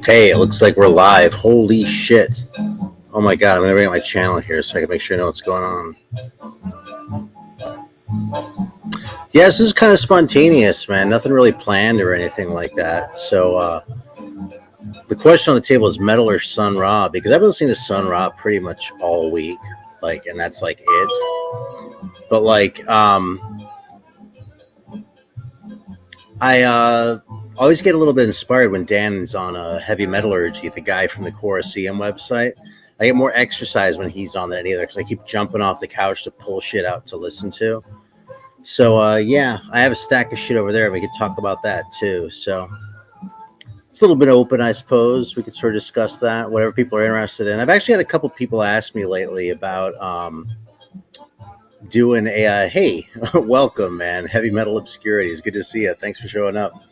Hey, it looks like we're live. Holy shit. Oh my god, I'm gonna bring up my channel here so I can make sure I know what's going on. Yeah, this is kind of spontaneous, man. Nothing really planned or anything like that. So, the question on the table is metal or Sun Ra, because I've been listening to Sun Ra pretty much all week. Like, and that's like it. But like, I always get a little bit inspired when Dan's on Heavy Metallurgy, the guy from the Colosseum website. I get more exercise when he's on than any other because I keep jumping off the couch to pull shit out to listen to. So, yeah, I have a stack of shit over there. We could talk about that too. So it's a little bit open, I suppose. We could sort of discuss that, whatever people are interested in. I've actually had a couple people ask me lately about doing a hey, welcome, man. Heavy Metal Obscurity. It's good to see you. Thanks for showing up.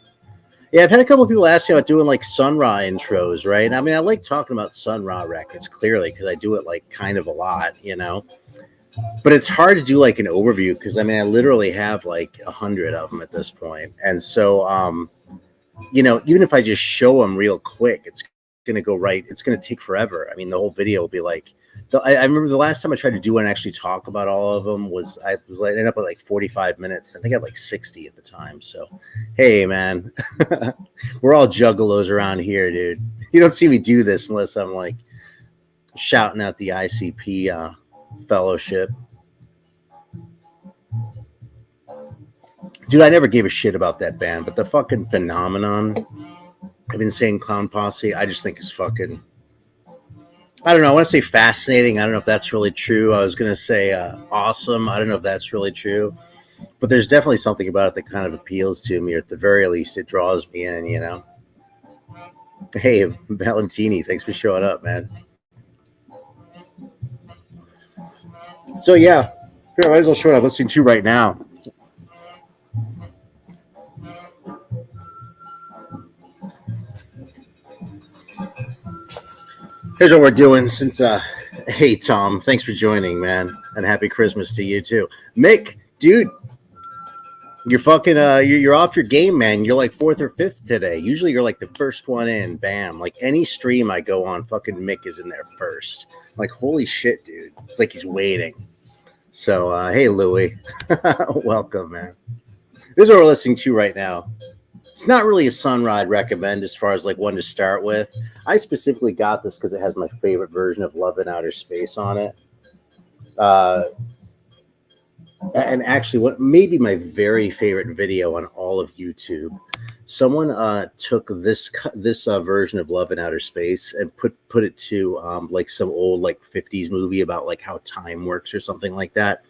Yeah, I've had a couple of people ask me about doing like Sun Ra intros, right? I mean, I like talking about Sun Ra records clearly because I do it like kind of a lot, you know. But it's hard to do like an overview because I mean, I literally have like 100 of them at this point, and so you know, even if I just show them real quick, it's gonna go right. It's gonna take forever. I mean, the whole video will be like. I remember the last time I tried to do one and actually talk about all of them was I ended up with like 45 minutes. I think I had like 60 at the time. So, hey, man, we're all juggalos around here, dude. You don't see me do this unless I'm like shouting out the ICP fellowship. Dude, I never gave a shit about that band, but the fucking phenomenon of Insane Clown Posse, I just think is fucking... I don't know. I want to say fascinating. I don't know if that's really true. I was going to say awesome. I don't know if that's really true. But there's definitely something about it that kind of appeals to me, or at the very least, it draws me in, you know? Hey, Valentini, thanks for showing up, man. So, yeah, here, I might as well show what I'm listening to right now. Here's what we're doing since, hey, Tom, thanks for joining, man. And happy Christmas to you, too. Mick, dude, you're fucking, you're off your game, man. You're like 4th or 5th today. Usually you're like the first one in, bam. Like any stream I go on, fucking Mick is in there first. Like, holy shit, dude. It's like he's waiting. So, hey, Louie. Welcome, man. This is what we're listening to right now. It's not really a Sun Ra I'd recommend as far as like one to start with. I specifically got this because it has my favorite version of Love in Outer Space on it. And actually, what may be my very favorite video on all of YouTube. Someone took this version of Love in Outer Space and put it to like some old like 50s movie about like how time works or something like that.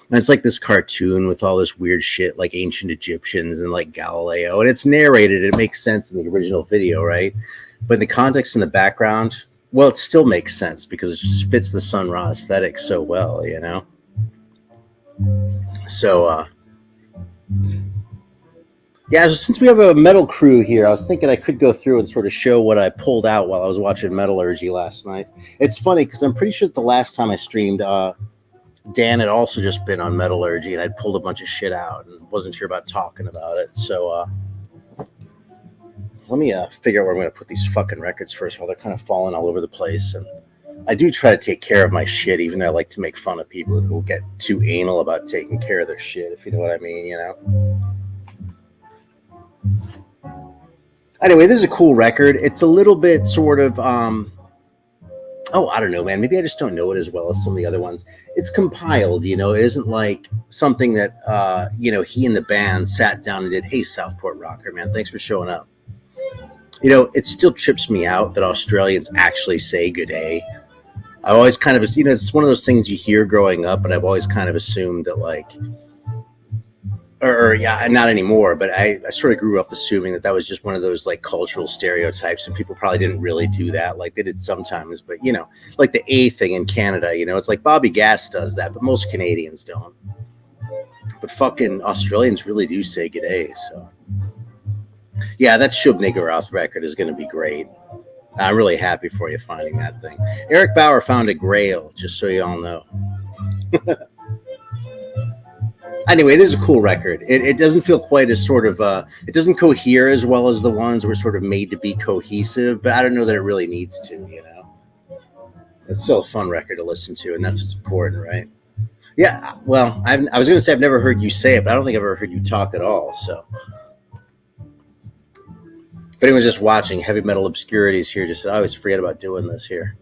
And it's like this cartoon with all this weird shit like ancient Egyptians and like Galileo. And it's narrated. It makes sense in the original video, right? But the context in the background, well, it still makes sense because it just fits the Sun Ra aesthetic so well, you know? So, yeah, so since we have a metal crew here, I was thinking I could go through and sort of show what I pulled out while I was watching Metallurgy last night. It's funny because I'm pretty sure that the last time I streamed, Dan had also just been on Metallurgy, and I'd pulled a bunch of shit out and wasn't sure about talking about it. So let me figure out where I'm going to put these fucking records first of all. They're kind of falling all over the place, and I do try to take care of my shit, even though I like to make fun of people who get too anal about taking care of their shit, if you know what I mean, you know? Anyway, this is a cool record. It's a little bit sort of... oh, I don't know, man. Maybe I just don't know it as well as some of the other ones. It's compiled, you know. It isn't like something that, you know, he and the band sat down and did. Hey, Southport Rocker, man, thanks for showing up. You know, it still trips me out that Australians actually say good day. I always kind of, you know, it's one of those things you hear growing up, but I've always kind of assumed that, like, or yeah, not anymore, but I sort of grew up assuming that was just one of those like cultural stereotypes, and people probably didn't really do that. Like they did sometimes, but you know, like the A thing in Canada, you know, it's like Bobby Gass does that, but most Canadians don't. But fucking Australians really do say g'day. So yeah, that Shub Niggurath record is going to be great. I'm really happy for you finding that thing. Eric Bauer found a grail, just so you all know. Anyway, this is a cool record. It doesn't feel quite as sort of it doesn't cohere as well as the ones that were sort of made to be cohesive, but I don't know that it really needs to, you know. It's still a fun record to listen to, and that's what's important, right? Yeah, well, I was going to say I've never heard you say it, but I don't think I've ever heard you talk at all. So, if anyone's just watching, Heavy Metal Obscurities here, just I always forget about doing this here.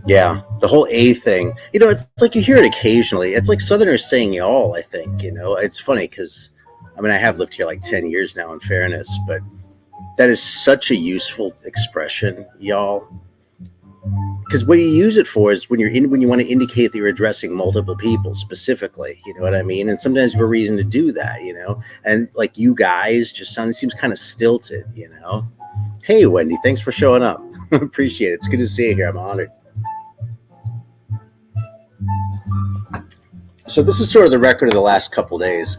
Yeah, the whole A thing, you know, it's like you hear it occasionally. It's like Southerners saying y'all, I think, you know. It's funny because, I mean, I have lived here like 10 years now, in fairness, but that is such a useful expression, y'all. Because what you use it for is when you want to indicate that you're addressing multiple people specifically, you know what I mean? And sometimes you have a reason to do that, you know? And like you guys just seems kind of stilted, you know? Hey, Wendy, thanks for showing up. Appreciate it. It's good to see you here. I'm honored. So this is sort of the record of the last couple days.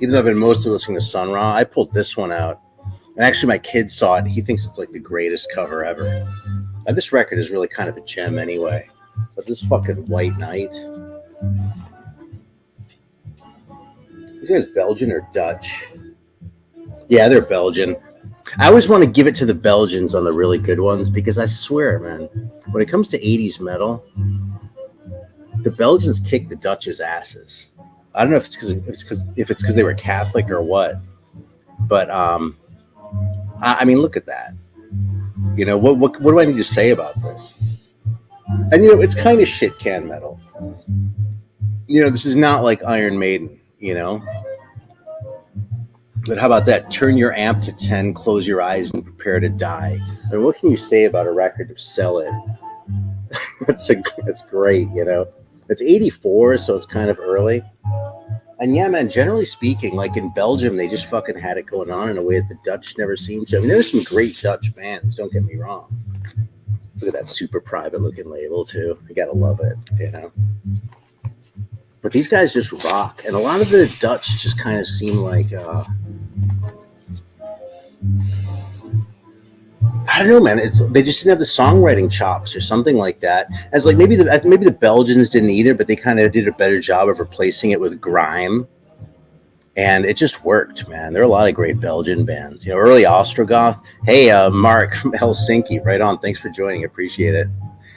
Even though I've been mostly listening to Sun Ra, I pulled this one out. And actually my kid saw it. He thinks it's like the greatest cover ever. Now, this record is really kind of a gem anyway. But this fucking White Knight. These guys Belgian or Dutch? Yeah, they're Belgian. I always want to give it to the Belgians on the really good ones because I swear, man, when it comes to 80s metal, the Belgians kick the Dutch's asses. I don't know if it's because they were Catholic or what, but I mean, look at that. You know, what do I need to say about this? And you know, it's kind of shit can metal. You know, this is not like Iron Maiden, you know. But how about that? Turn your amp to 10, close your eyes, and prepare to die. I mean, what can you say about a record of Sell It? That's great, you know. It's 84, so it's kind of early. And yeah, man, generally speaking, like in Belgium, they just fucking had it going on in a way that the Dutch never seemed to. I mean, there's some great Dutch bands, don't get me wrong. Look at that super private looking label, too. You gotta love it, you know. But these guys just rock. And a lot of the Dutch just kind of seem like, I don't know, man. They just didn't have the songwriting chops or something like that. And it's like maybe the Belgians didn't either, but they kind of did a better job of replacing it with grime, and it just worked, man. There are a lot of great Belgian bands. You know, early Ostrogoth. Hey, Mark from Helsinki, right on. Thanks for joining. Appreciate it.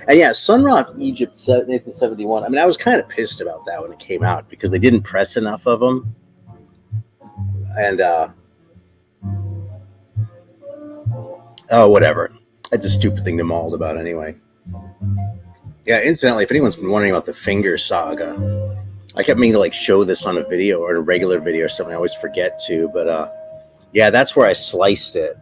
And yeah, Sun Ra Egypt, 1971. I mean, I was kind of pissed about that when it came out because they didn't press enough of them, and oh, whatever. It's a stupid thing to maul about anyway. Yeah, incidentally, if anyone's been wondering about the Finger Saga, I kept meaning to like show this on a video or a regular video or something. I always forget to, but yeah, that's where I sliced it.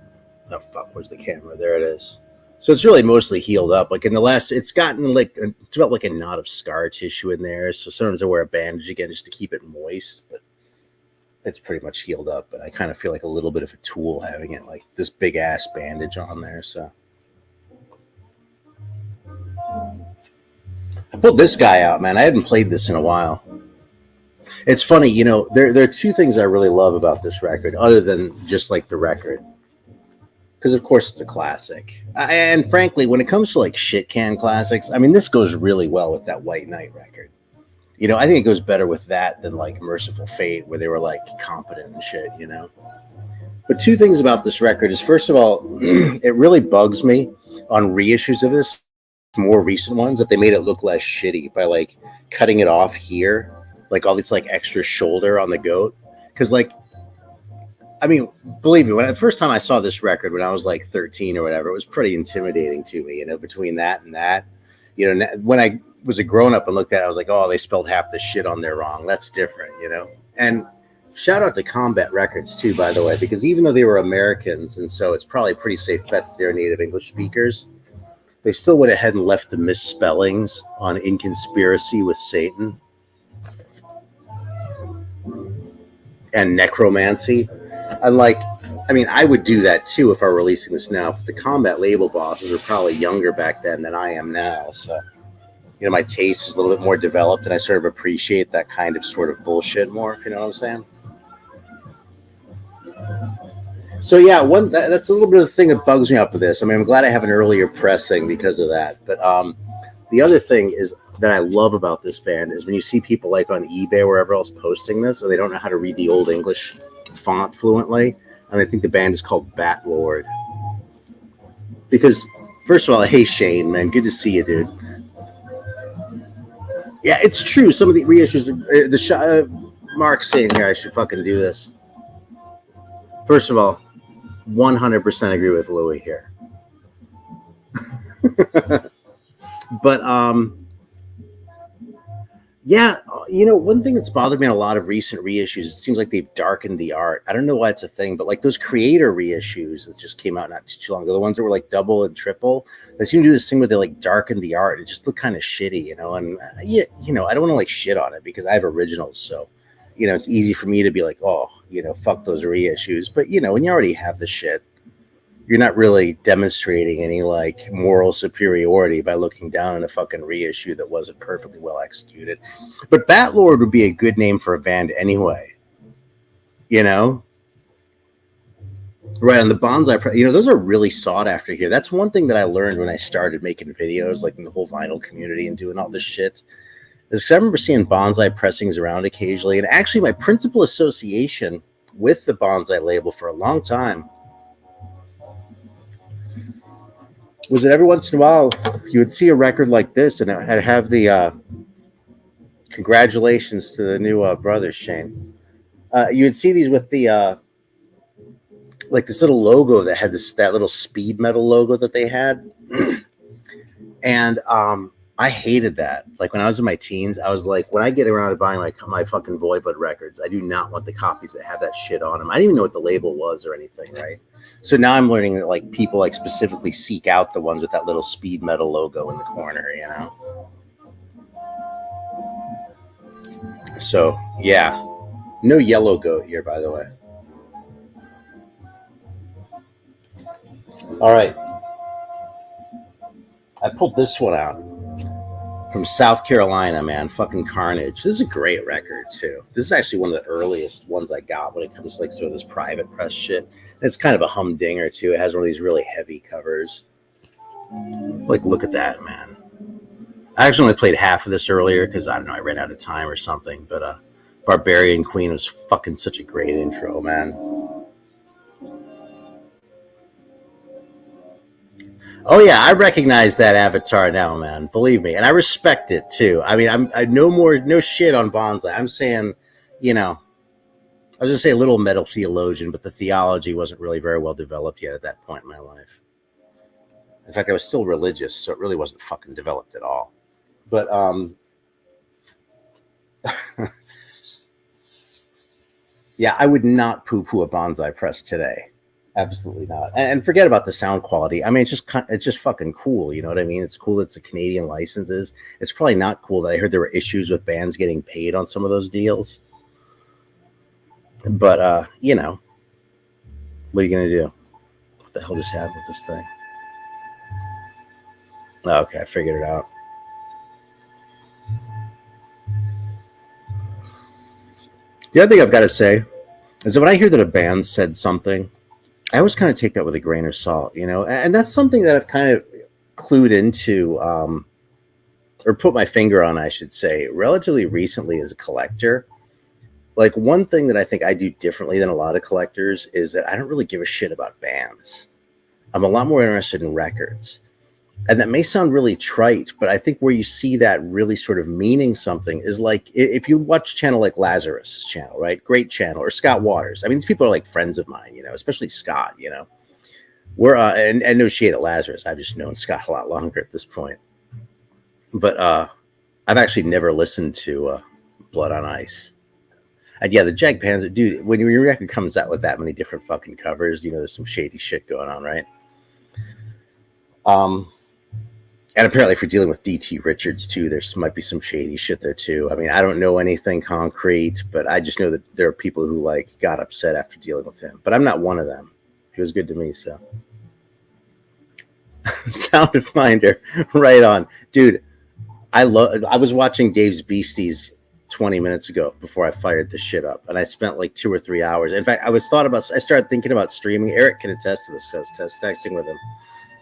Oh, fuck, where's the camera? There it is. So it's really mostly healed up. Like in the last, it's gotten like, it's about like a knot of scar tissue in there. So sometimes I wear a bandage again just to keep it moist, but it's pretty much healed up, but I kind of feel like a little bit of a tool having it like this big ass bandage on there. So I pulled this guy out, man. I hadn't played this in a while. It's funny, you know, there are two things I really love about this record other than just like the record. Because of course it's a classic. And frankly, when it comes to like shit can classics, I mean, this goes really well with that White Knight record. You know, I think it goes better with that than like Mercyful Fate, where they were like competent and shit, you know. But two things about this record is, first of all, it really bugs me on reissues of this, more recent ones, that they made it look less shitty by like cutting it off here, like all this like extra shoulder on the goat. Because like, I mean, believe me, when the first time I saw this record when I was like 13 or whatever, it was pretty intimidating to me, you know, between that and that. You know, when I was a grown-up and looked at it, I was like, oh, they spelled half the shit on there wrong. That's different, you know? And shout out to Combat Records, too, by the way, because even though they were Americans, and so it's probably a pretty safe bet that they're native English speakers, they still went ahead and left the misspellings on In Conspiracy with Satan and Necromancy. And like, I mean, I would do that too if I were releasing this now. But the Combat label bosses were probably younger back then than I am now. So, you know, my taste is a little bit more developed, and I sort of appreciate that kind of sort of bullshit more, if you know what I'm saying. So yeah, that's a little bit of the thing that bugs me up with this. I mean, I'm glad I have an earlier pressing because of that. But the other thing is, that I love about this band is when you see people like on eBay or wherever else posting this, and they don't know how to read the old English font fluently, and they think the band is called Bat Lord. Because, first of all, hey Shane, man, good to see you, dude. Yeah, it's true. Some of the reissues, Mark's saying here I should fucking do this. First of all, 100% agree with Louis here. But yeah, you know, one thing that's bothered me in a lot of recent reissues, it seems like they've darkened the art. I don't know why it's a thing, but like those creator reissues that just came out not too long ago, the ones that were like double and triple, they seem to do this thing where they like darken the art. It just looked kind of shitty, you know. And yeah, you know, I don't want to like shit on it because I have originals, so you know, it's easy for me to be like, oh, you know, fuck those reissues. But you know, when you already have the shit, you're not really demonstrating any like moral superiority by looking down on a fucking reissue that wasn't perfectly well executed. But Bat Lord would be a good name for a band anyway. You know? Right, on the bonsai, you know, those are really sought after here. That's one thing that I learned when I started making videos, like in the whole vinyl community and doing all this shit. Is I remember seeing bonsai pressings around occasionally. And actually my principal association with the bonsai label for a long time was that every once in a while you would see a record like this and I'd have the congratulations to the new brothers, Shane. You would see these with the like this little logo that had that little speed metal logo that they had. And I hated that. Like when I was in my teens, I was like, when I get around to buying like my fucking Voivod records, I do not want the copies that have that shit on them. I didn't even know what the label was or anything, right? So now I'm learning that like people like specifically seek out the ones with that little speed metal logo in the corner, you know? So yeah, no yellow goat here, by the way. All right. I pulled this one out from South Carolina, man. Fucking Carnage. This is a great record, too. This is actually one of the earliest ones I got when it comes to like sort of this private press shit. It's kind of a humdinger, too. It has one of these really heavy covers. Like, look at that, man. I actually only played half of this earlier because, I don't know, I ran out of time or something. But Barbarian Queen was fucking such a great intro, man. Oh yeah, I recognize that avatar now, man. Believe me, and I respect it too. I mean, I no shit on bonsai. I'm saying, you know, I was gonna say a little metal theologian, but the theology wasn't really very well developed yet at that point in my life. In fact, I was still religious, so it really wasn't fucking developed at all. But yeah, I would not poo-poo a bonsai press today. Absolutely not. And forget about the sound quality. I mean, it's just fucking cool. You know what I mean? It's cool that it's a Canadian licenses. It's probably not cool that I heard there were issues with bands getting paid on some of those deals. But, you know, what are you going to do? What the hell just happened with this thing? Oh, okay, I figured it out. The other thing I've got to say is that when I hear that a band said something, I always kind of take that with a grain of salt, you know, and that's something that I've kind of clued into or put my finger on, I should say, relatively recently as a collector. Like one thing that I think I do differently than a lot of collectors is that I don't really give a shit about bands. I'm a lot more interested in records. And that may sound really trite, but I think where you see that really sort of meaning something is like if you watch a channel like Lazarus' channel, right? Great channel, or Scott Waters. I mean, these people are like friends of mine, you know, especially Scott, you know. We're and no shade at Lazarus. I've just known Scott a lot longer at this point. But I've actually never listened to Blood on Ice. And yeah, the Jag Panzer, dude, when your record comes out with that many different fucking covers, you know, there's some shady shit going on, right? And apparently if you're dealing with D.T. Richards too, might be some shady shit there too. I mean, I don't know anything concrete, but I just know that there are people who like got upset after dealing with him. But I'm not one of them. He was good to me, so. Sound Finder, right on. Dude, I was watching Dave's Beasties 20 minutes ago before I fired the shit up. And I spent like 2 or 3 hours. In fact, I started thinking about streaming. Eric can attest to this. I was texting with him.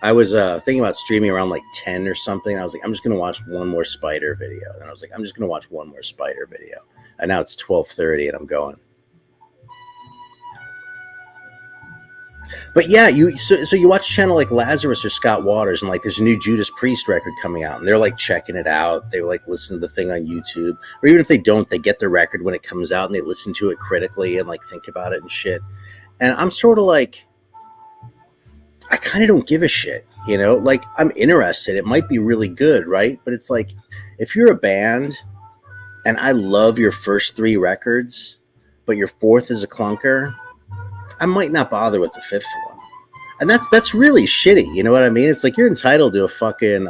I was thinking about streaming around like 10 or something. I was like, I'm just gonna watch one more spider video. And I was like, I'm just gonna watch one more spider video. And now it's 12:30 and I'm going. But yeah, so you watch a channel like Lazarus or Scott Waters, and like there's a new Judas Priest record coming out, and they're like checking it out. They like listen to the thing on YouTube, or even if they don't, they get the record when it comes out and they listen to it critically and like think about it and shit. And I'm sort of like, I kind of don't give a shit, you know? Like I'm interested. It might be really good, right? But it's like, if you're a band and I love your first 3 records, but your 4th is a clunker, I might not bother with the 5th one. And that's really shitty. You know what I mean? It's like you're entitled to a fucking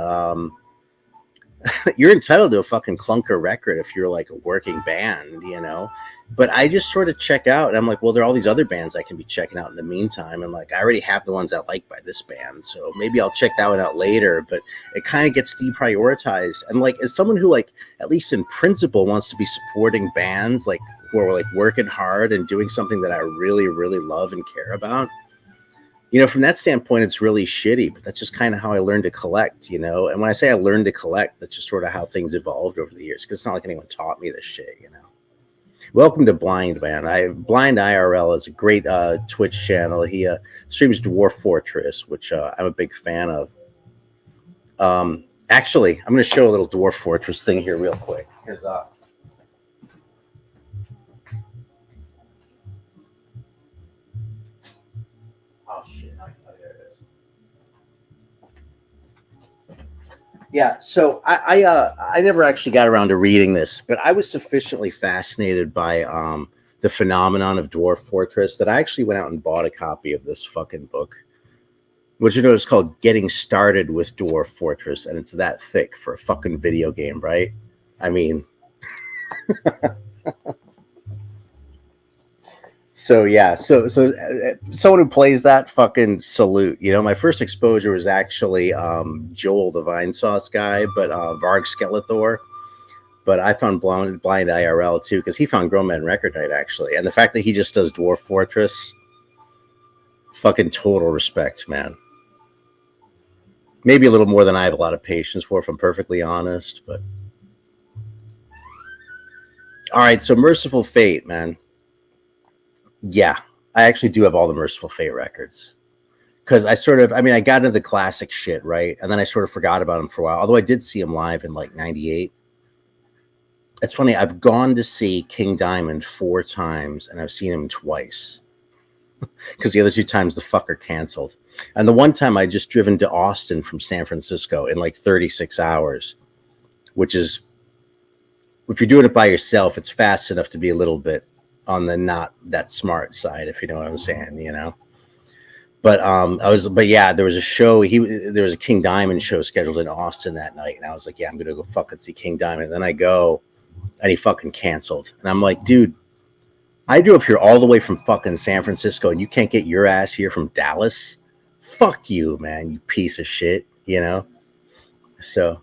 you're entitled to a fucking clunker record if you're like a working band, you know? But I just sort of check out and I'm like, well, there are all these other bands I can be checking out in the meantime. And like I already have the ones I like by this band. So maybe I'll check that one out later. But it kind of gets deprioritized. And like as someone who like at least in principle wants to be supporting bands like who are like working hard and doing something that I really, really love and care about. You know, from that standpoint, it's really shitty, but that's just kind of how I learned to collect, you know? And when I say I learned to collect, that's just sort of how things evolved over the years, because it's not like anyone taught me this shit, you know? Welcome to Blind, man. Blind IRL is a great Twitch channel. He streams Dwarf Fortress, which I'm a big fan of. Actually, I'm going to show a little Dwarf Fortress thing here real quick, because yeah, so I never actually got around to reading this, but I was sufficiently fascinated by the phenomenon of Dwarf Fortress that I actually went out and bought a copy of this fucking book, which you know is called Getting Started with Dwarf Fortress, and it's that thick for a fucking video game, right? I mean, so yeah, so someone who plays that, fucking salute. You know, my first exposure was actually Joel the Vine Sauce guy, but Varg Skeletor. But I found Blind IRL too, because he found Grown Man Record Night actually, and the fact that he just does Dwarf Fortress, fucking total respect, man. Maybe a little more than I have a lot of patience for, if I'm perfectly honest. But all right, so Mercyful Fate, man. Yeah, I actually do have all the Mercyful Fate records. Because I got into the classic shit, right? And then I sort of forgot about him for a while. Although I did see him live in like 98. It's funny, I've gone to see King Diamond 4 times, and I've seen him twice. Because the other 2 times the fucker canceled. And the one time I just driven to Austin from San Francisco in like 36 hours. Which is, if you're doing it by yourself, it's fast enough to be a little bit on the not that smart side, if you know what I'm saying, you know. But yeah, there was a show. There was a King Diamond show scheduled in Austin that night, and I was like, yeah, I'm gonna go fucking see King Diamond. And then I go, and he fucking canceled, and I'm like, dude, I drove here all the way from fucking San Francisco, and you can't get your ass here from Dallas? Fuck you, man, you piece of shit, you know. So.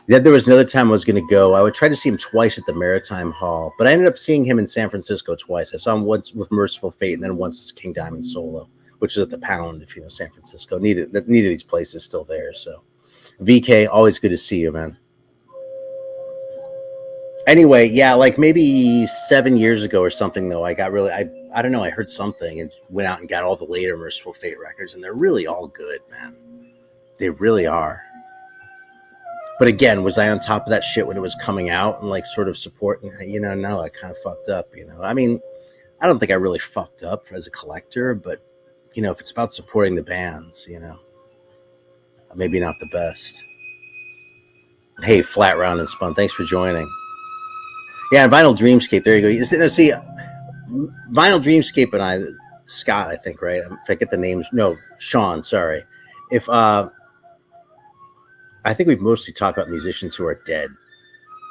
Then there was another time I was going to go. I would try to see him twice at the Maritime Hall, but I ended up seeing him in San Francisco twice. I saw him once with Mercyful Fate, and then once with King Diamond solo, which is at the Pound, if you know San Francisco. Neither of these places is still there. So, VK, always good to see you, man. Anyway, yeah, like maybe 7 years ago or something, though, I got really, I don't know, I heard something and went out and got all the later Mercyful Fate records, and they're really all good, man. They really are. But again, was I on top of that shit when it was coming out and like sort of supporting? You know, no, I kind of fucked up. You know, I mean, I don't think I really fucked up as a collector, but you know, if it's about supporting the bands, you know, maybe not the best. Hey, Flat Round and Spun, thanks for joining. Yeah, Vinyl Dreamscape. There you go. You see, Vinyl Dreamscape and I, Scott, I think, right? If I get the names, no, Sean. Sorry, if I think we've mostly talked about musicians who are dead.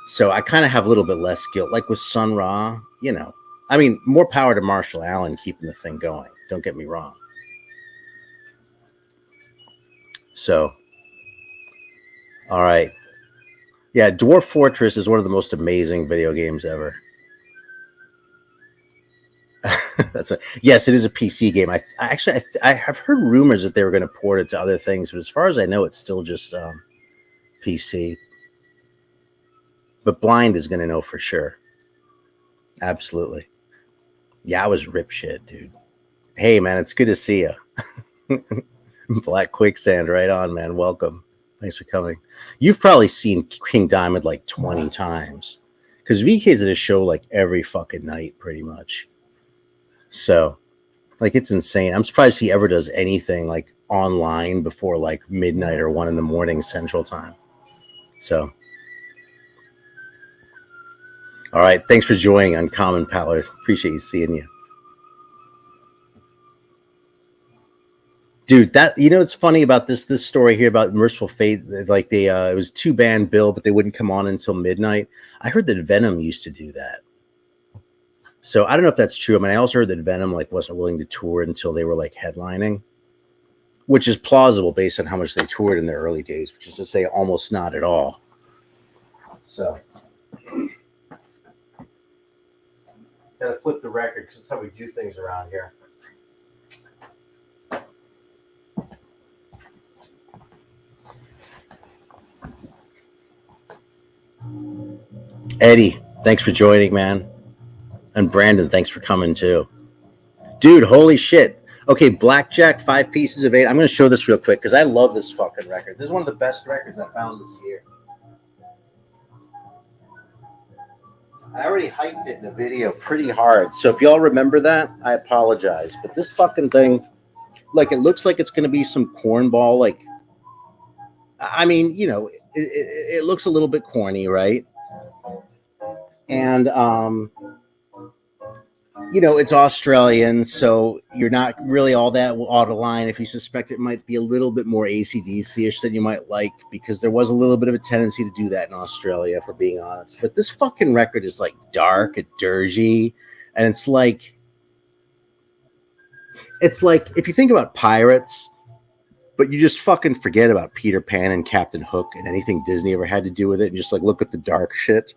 So I kind of have a little bit less guilt. Like with Sun Ra, you know. I mean, more power to Marshall Allen keeping the thing going. Don't get me wrong. So, all right. Yeah, Dwarf Fortress is one of the most amazing video games ever. That's a yes. It is a PC game. I have heard rumors that they were going to port it to other things, but as far as I know, it's still just PC. But Blind is going to know for sure. Absolutely. Yeah, I was rip shit, dude. Hey, man, it's good to see you. Black Quicksand, right on, man. Welcome. Thanks for coming. You've probably seen King Diamond like 20 times because VK's at a show like every fucking night, pretty much. So, like, it's insane. I'm surprised he ever does anything like online before like midnight or 1 a.m. Central Time. So, all right. Thanks for joining Uncommon Powers. Appreciate you seeing you. Dude, that it's funny about this story here about Mercyful Fate. Like they, it was 2-band bill, but they wouldn't come on until midnight. I heard that Venom used to do that, so I don't know if that's true. I mean, I also heard that Venom like wasn't willing to tour until they were like headlining, which is plausible based on how much they toured in their early days, which is to say, almost not at all. So, gotta flip the record because that's how we do things around here. Eddie, thanks for joining, man. And Brandon, thanks for coming too. Dude, holy shit. Okay, Blackjack, 5 pieces of 8. I'm going to show this real quick because I love this fucking record. This is one of the best records I found this year. I already hyped it in a video pretty hard. So if y'all remember that, I apologize. But this fucking thing, like, it looks like it's going to be some cornball. Like, I mean, it looks a little bit corny, right? And, it's Australian, so you're not really all that out of line if you suspect it might be a little bit more AC/DC-ish than you might like, because there was a little bit of a tendency to do that in Australia, for being honest. But this fucking record is like dark and dirgy, and it's like if you think about pirates, but you just fucking forget about Peter Pan and Captain Hook and anything Disney ever had to do with it, and just like look at the dark shit.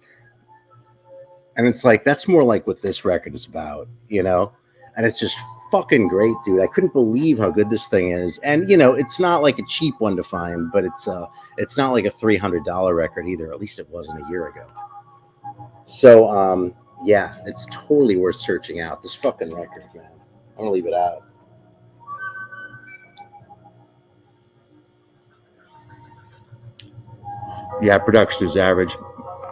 And it's like, that's more like what this record is about, And it's just fucking great, dude. I couldn't believe how good this thing is. And, it's not like a cheap one to find, but it's not like a $300 record either. At least it wasn't a year ago. So, yeah, it's totally worth searching out. This fucking record, man. I'm going to leave it out. Yeah, production is average.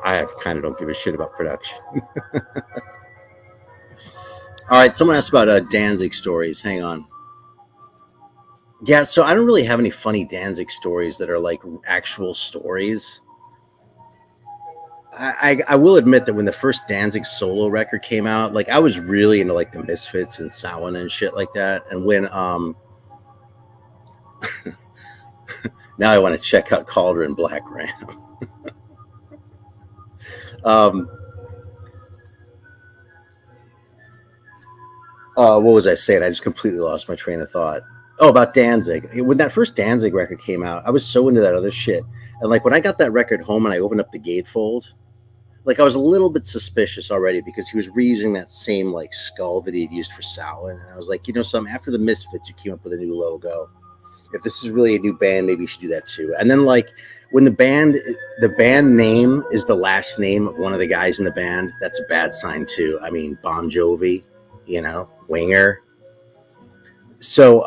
I kind of don't give a shit about production. All right, someone asked about Danzig stories. Hang on. Yeah, so I don't really have any funny Danzig stories that are like actual stories. I will admit that when the first Danzig solo record came out, like I was really into like the Misfits and Samhain and shit like that. And when now I want to check out Cauldron Black Ram. What was I saying? I just completely lost my train of thought. Oh, about Danzig. When that first Danzig record came out, I was so into that other shit. And like when I got that record home and I opened up the gatefold, like I was a little bit suspicious already because he was reusing that same like skull that he'd used for Samhain. And I was like, something, after the Misfits, you came up with a new logo. If this is really a new band, maybe you should do that too. And then like when the band name is the last name of one of the guys in the band, that's a bad sign too. I mean, Bon Jovi, Winger. So,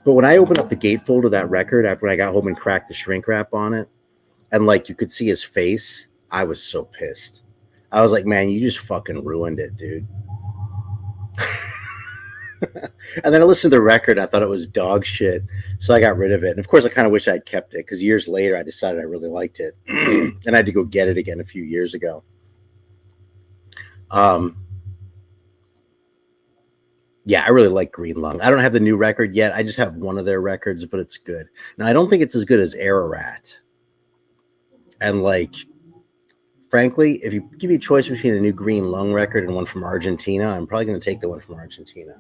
but when I opened up the gatefold of that record after I got home and cracked the shrink wrap on it, and like you could see his face, I was so pissed. I was like, man, you just fucking ruined it, dude. And then I listened to the record. I thought it was dog shit. So I got rid of it. And of course, I kind of wish I'd kept it because years later, I decided I really liked it. And I had to go get it again a few years ago. Yeah, I really like Green Lung. I don't have the new record yet. I just have one of their records, but it's good. Now, I don't think it's as good as Ararat. And like, frankly, if you give me a choice between a new Green Lung record and one from Argentina, I'm probably going to take the one from Argentina.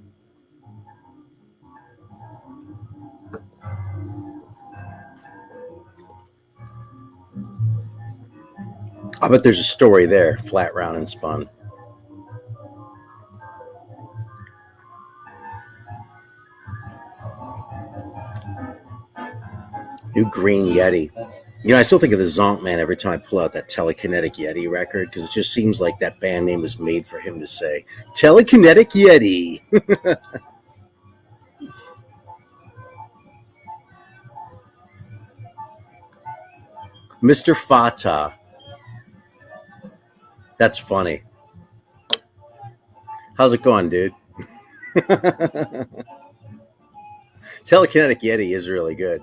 I bet there's a story there, flat, round, and spun. New Green Yeti. You know, I still think of the Zonk Man every time I pull out that Telekinetic Yeti record because it just seems like that band name was made for him to say, Telekinetic Yeti. Mr. Fata. That's funny. How's it going, dude? Telekinetic Yeti is really good.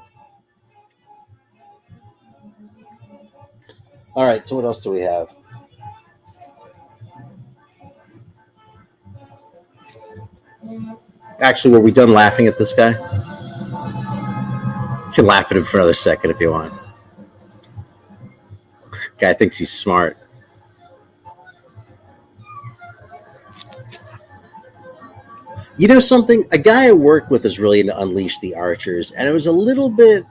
All right, so what else do we have? Actually, were we done laughing at this guy? You can laugh at him for another second if you want. Guy thinks he's smart. You know something? A guy I worked with is really into Unleash the Archers, and it was a little bit...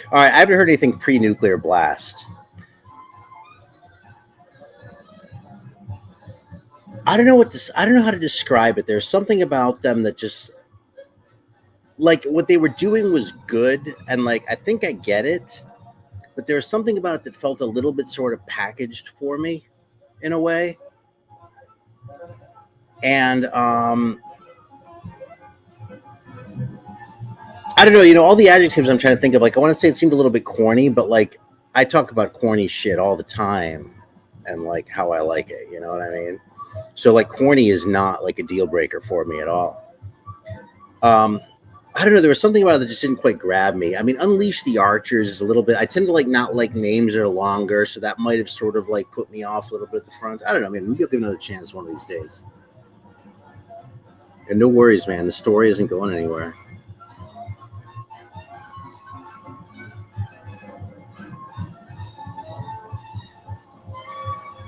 All right, I haven't heard anything pre-Nuclear Blast. I don't know how to describe it. There's something about them that just... Like, what they were doing was good, and, like, I think I get it, but there was something about it that felt a little bit sort of packaged for me, in a way. And I don't know, you know, all the adjectives I'm trying to think of, like, I want to say it seemed a little bit corny, but, like, I talk about corny shit all the time and, like, how I like it, you know what I mean? So, like, corny is not, like, a deal breaker for me at all. I don't know, there was something about it that just didn't quite grab me. I mean, Unleash the Archers is a little bit, I tend to, like, not like names that are longer, so that might have sort of, like, put me off a little bit at the front. I don't know, maybe we'll give another chance one of these days. And no worries, man. The story isn't going anywhere.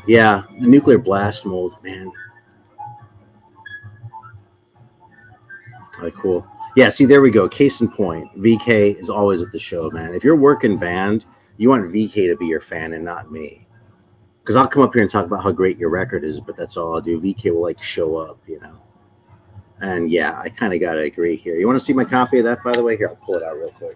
Yeah, the Nuclear Blast mold, man. All right, cool. Yeah, see, there we go. Case in point. VK is always at the show, man. If you're working band, you want VK to be your fan and not me. Because I'll come up here and talk about how great your record is, but that's all I'll do. VK will, like, show up, you know. And yeah, I kind of got to agree here. You want to see my copy of that, by the way? Here, I'll pull it out real quick.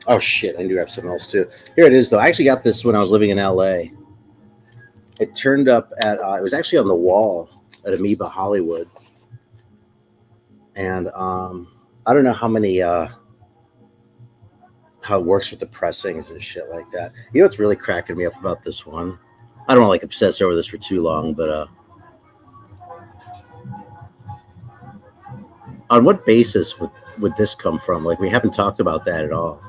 Oh, shit. I do have something else, too. Here it is, though. I actually got this when I was living in L.A. It turned up at, it was actually on the wall at Amoeba Hollywood. And I don't know how many, how it works with the pressings and shit like that. You know what's really cracking me up about this one? I don't want to, like, obsess over this for too long, but on what basis would this come from? Like, we haven't talked about that at all.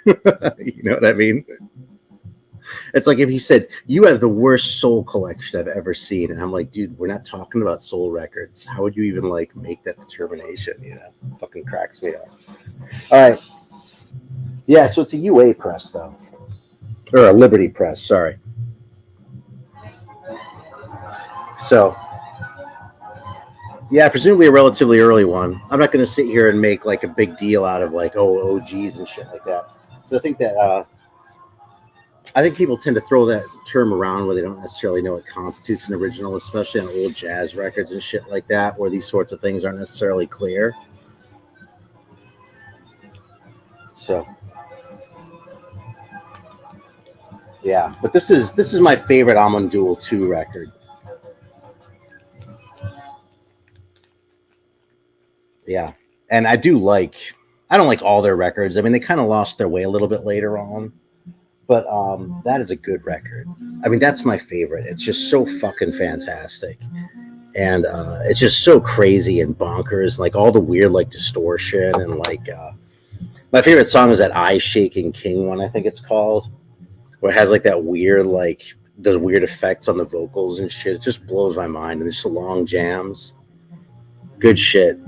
You know what I mean? It's like if he said, you have the worst soul collection I've ever seen. And I'm like, dude, we're not talking about soul records. How would you even, like, make that determination? You know, it fucking cracks me up. All right. Yeah, so it's a UA press, though. Or a Liberty press, sorry. So, yeah, presumably a relatively early one. I'm not going to sit here and make, like, a big deal out of, like, oh, OGs and shit like that. So I think that I think people tend to throw that term around where they don't necessarily know what constitutes an original, especially on old jazz records and shit like that, where these sorts of things aren't necessarily clear. So, yeah, but this is my favorite Amon Duel 2 record. Yeah, and I don't like all their records. I mean, they kind of lost their way a little bit later on, but that is a good record. I mean, that's my favorite. It's just so fucking fantastic, and it's just so crazy and bonkers, like all the weird, like, distortion, and like my favorite song is that Eye Shaking King one, I think it's called, where it has, like, that weird, like, does weird effects on the vocals and shit. It just blows my mind. And there's long jams. Good shit.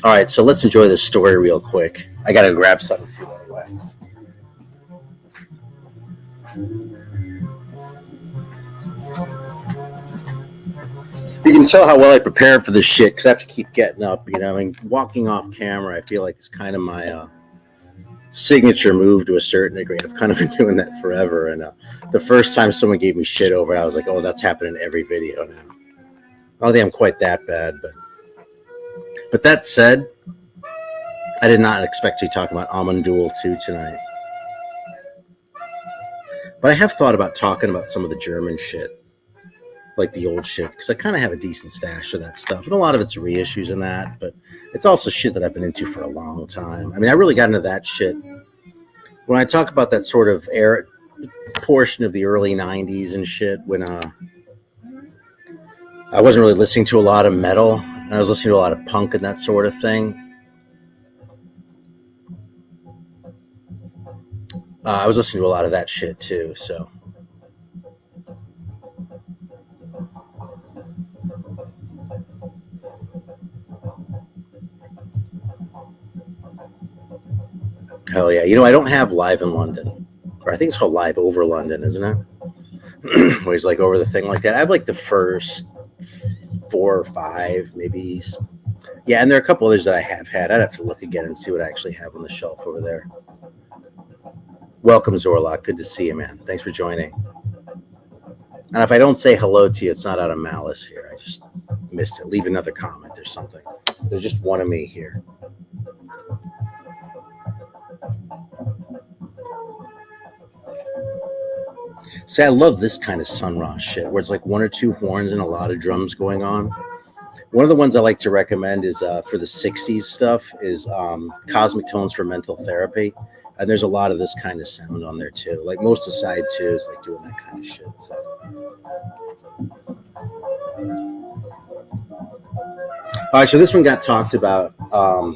All right, so let's enjoy this story real quick. I gotta grab something too anyway. You can tell how well I prepared for this shit because I have to keep getting up. You know, I mean, walking off camera, I feel like it's kind of my signature move to a certain degree. I've kind of been doing that forever. And the first time someone gave me shit over it, I was like, oh, that's happening in every video now. I don't think I'm quite that bad, but that said, I did not expect to be talking about Amandul 2 tonight. But I have thought about talking about some of the German shit, like the old shit, because I kind of have a decent stash of that stuff. And a lot of it's reissues and that, but it's also shit that I've been into for a long time. I mean, I really got into that shit when I talk about that sort of era portion of the early 90s and shit, when I wasn't really listening to a lot of metal, and I was listening to a lot of punk and that sort of thing. I was listening to a lot of that shit too, so. Hell yeah. You know, I don't have Live in London. Or I think it's called Live Over London, isn't it? Where he's like over the thing like that. I have like the first 4 or 5, maybe. Yeah, and there are a couple others that I have had. I'd have to look again and see what I actually have on the shelf over there. Welcome, Zorlok. Good to see you, man. Thanks for joining. And if I don't say hello to you, it's not out of malice here. I just missed it. Leave another comment or something. There's just one of me here. See, I love this kind of Sun Ra shit, where it's like 1 or 2 horns and a lot of drums going on. One of the ones I like to recommend is for the 60s stuff is Cosmic Tones for Mental Therapy. And there's a lot of this kind of sound on there too. Like most of side 2 is like doing that kind of shit. So. All right, so this one got talked about on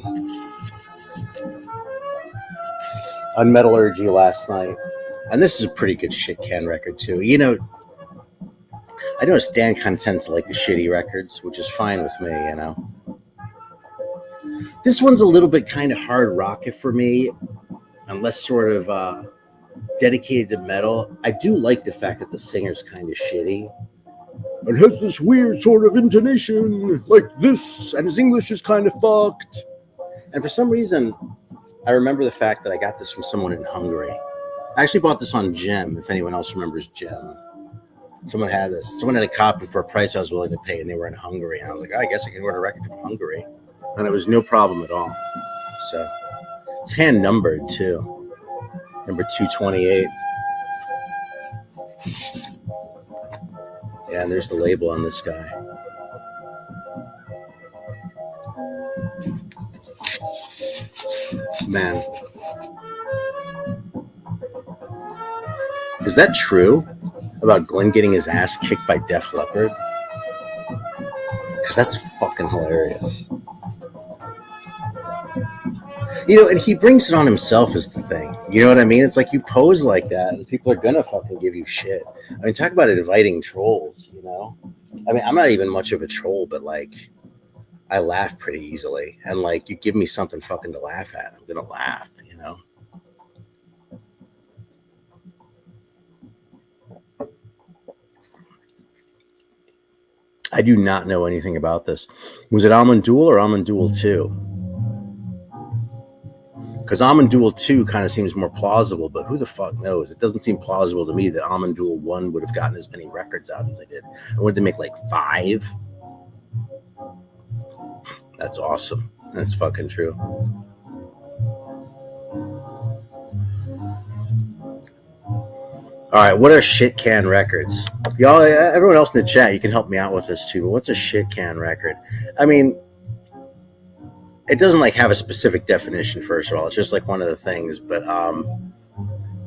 Metallurgy last night. And this is a pretty good shit can record too. You know, I noticed Dan kind of tends to like the shitty records, which is fine with me, you know. This one's a little bit kind of hard rocket for me, unless sort of dedicated to metal. I do like the fact that the singer's kind of shitty. It has this weird sort of intonation like this, and his English is kind of fucked. And for some reason, I remember the fact that I got this from someone in Hungary. I actually bought this on Gem, if anyone else remembers Gem. Someone had this. Someone had a copy for a price I was willing to pay, and they were in Hungary. And I was like, oh, I guess I can order a record from Hungary. And it was no problem at all. So it's hand numbered too. Number 228. Yeah, and there's the label on this guy. Man. Is that true about Glenn getting his ass kicked by Def Leppard? Because that's fucking hilarious. You know, and he brings it on himself is the thing. You know what I mean? It's like you pose like that and people are gonna fucking give you shit. I mean, talk about inviting trolls, you know? I mean, I'm not even much of a troll, but like, I laugh pretty easily. And like, you give me something fucking to laugh at, I'm gonna laugh, you know? I do not know anything about this. Was it Amandul or Amandul 2? Because Amandul 2 kind of seems more plausible, but who the fuck knows? It doesn't seem plausible to me that Amandul 1 would have gotten as many records out as they did. And would they make like 5? That's awesome. That's fucking true. All right, what are shit can records? Y'all, everyone else in the chat, you can help me out with this too, but what's a shit can record? I mean, it doesn't like have a specific definition, first of all. It's just like one of the things, but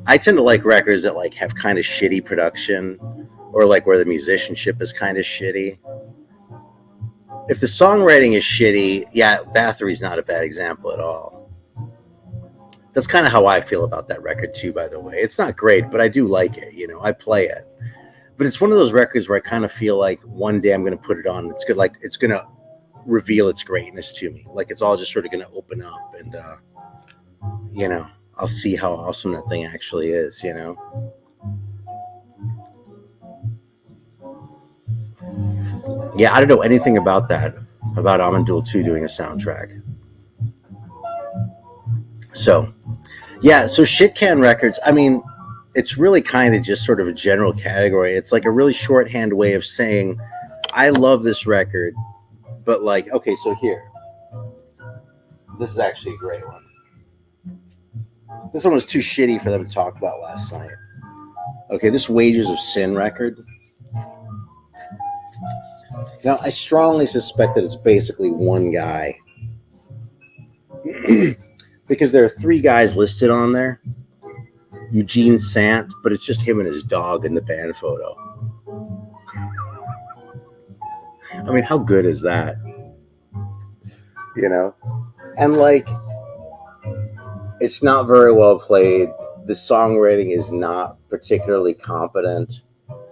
I tend to like records that like have kind of shitty production or like where the musicianship is kind of shitty. If the songwriting is shitty, yeah, Bathory's not a bad example at all. That's kind of how I feel about that record too, by the way. It's not great, but I do like it. I play it. But it's one of those records where I kind of feel like one day I'm going to put it on. It's good, like it's going to reveal its greatness to me. Like it's all just sort of going to open up, and I'll see how awesome that thing actually is. Yeah, I don't know anything about that, about Amandul 2 doing a soundtrack. So, yeah, so Shitcan Records, I mean, it's really kind of just sort of a general category. It's like a really shorthand way of saying, I love this record, but like, okay, so here. This is actually a great one. This one was too shitty for them to talk about last night. Okay, this Wages of Sin record. Now, I strongly suspect that it's basically one guy. Because there are 3 guys listed on there. Eugene Sant, but it's just him and his dog in the band photo. I mean, how good is that? And like, it's not very well played. The songwriting is not particularly competent.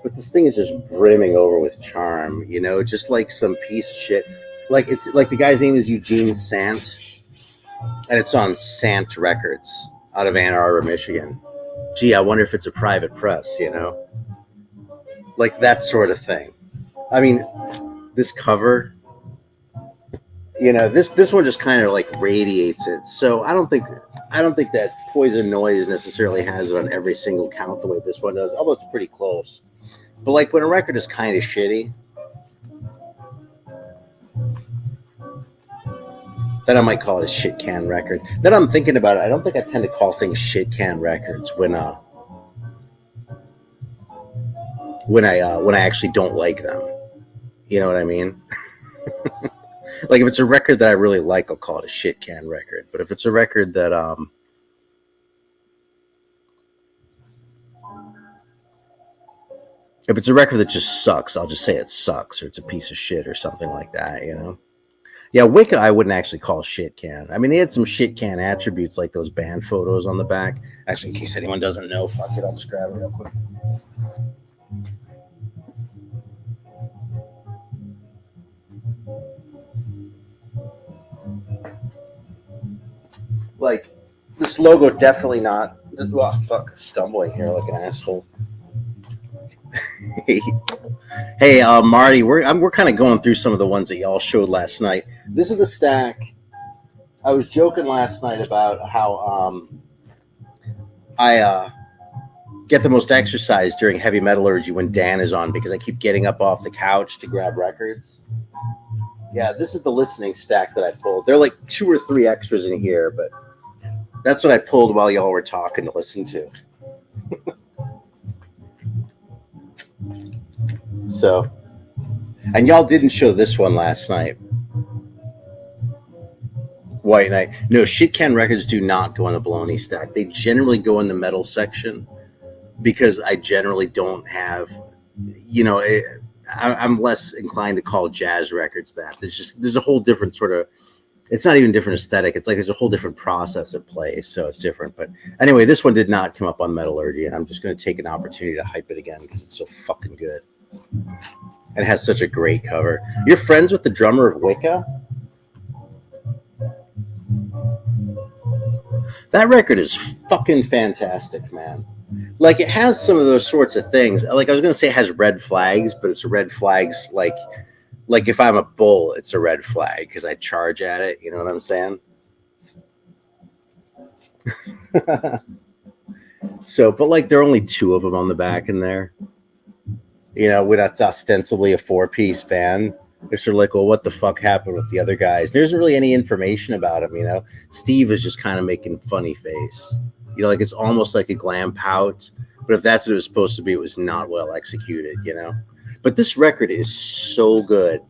But this thing is just brimming over with charm, just like some piece of shit. Like, it's like the guy's name is Eugene Sant, and it's on Sant Records out of Ann Arbor, Michigan. Gee, I wonder if it's a private press, like that sort of thing. I mean, this cover, this one just kind of like radiates it. So I don't think that Poison Noise necessarily has it on every single count the way this one does, although it's pretty close. But like when a record is kind of shitty, then I might call it a shit can record. Then I'm thinking about it. I don't think I tend to call things shit can records when I actually don't like them. You know what I mean? Like if it's a record that I really like, I'll call it a shit can record. But if it's a record that if it's a record that just sucks, I'll just say it sucks, or it's a piece of shit, or something like that, Yeah, Wicca I wouldn't actually call shit can. I mean, they had some shit can attributes like those band photos on the back. Actually, in case anyone doesn't know, fuck it, I'll just grab it real quick. Like, this logo definitely not... Oh, fuck, stumbling here like an asshole. Hey, Marty, we're kind of going through some of the ones that y'all showed last night. This is the stack. I was joking last night about how I get the most exercise during heavy metallurgy when Dan is on because I keep getting up off the couch to grab records. Yeah, this is the listening stack that I pulled. There are like 2 or 3 extras in here, but that's what I pulled while y'all were talking to listen to. So, and y'all didn't show this one last night. White Knight. No, shit can records do not go in the baloney stack. They generally go in the metal section because I generally don't have, I'm less inclined to call jazz records that. There's a whole different sort of, it's not even different aesthetic. It's like there's a whole different process at play, so it's different. But anyway, this one did not come up on Metallurgy, and I'm just going to take an opportunity to hype it again because it's so fucking good. And it has such a great cover. You're friends with the drummer of Wicca? That record is fucking fantastic, man. Like, it has some of those sorts of things. Like, I was going to say it has red flags, but it's red flags like if I'm a bull, it's a red flag because I charge at it. You know what I'm saying? So, but like there are only 2 of them on the back in there. When that's ostensibly a 4-piece band. They're sort of like, well, what the fuck happened with the other guys? There isn't really any information about them, Steve is just kind of making funny face. Like it's almost like a glam pout. But if that's what it was supposed to be, it was not well executed, But this record is so good.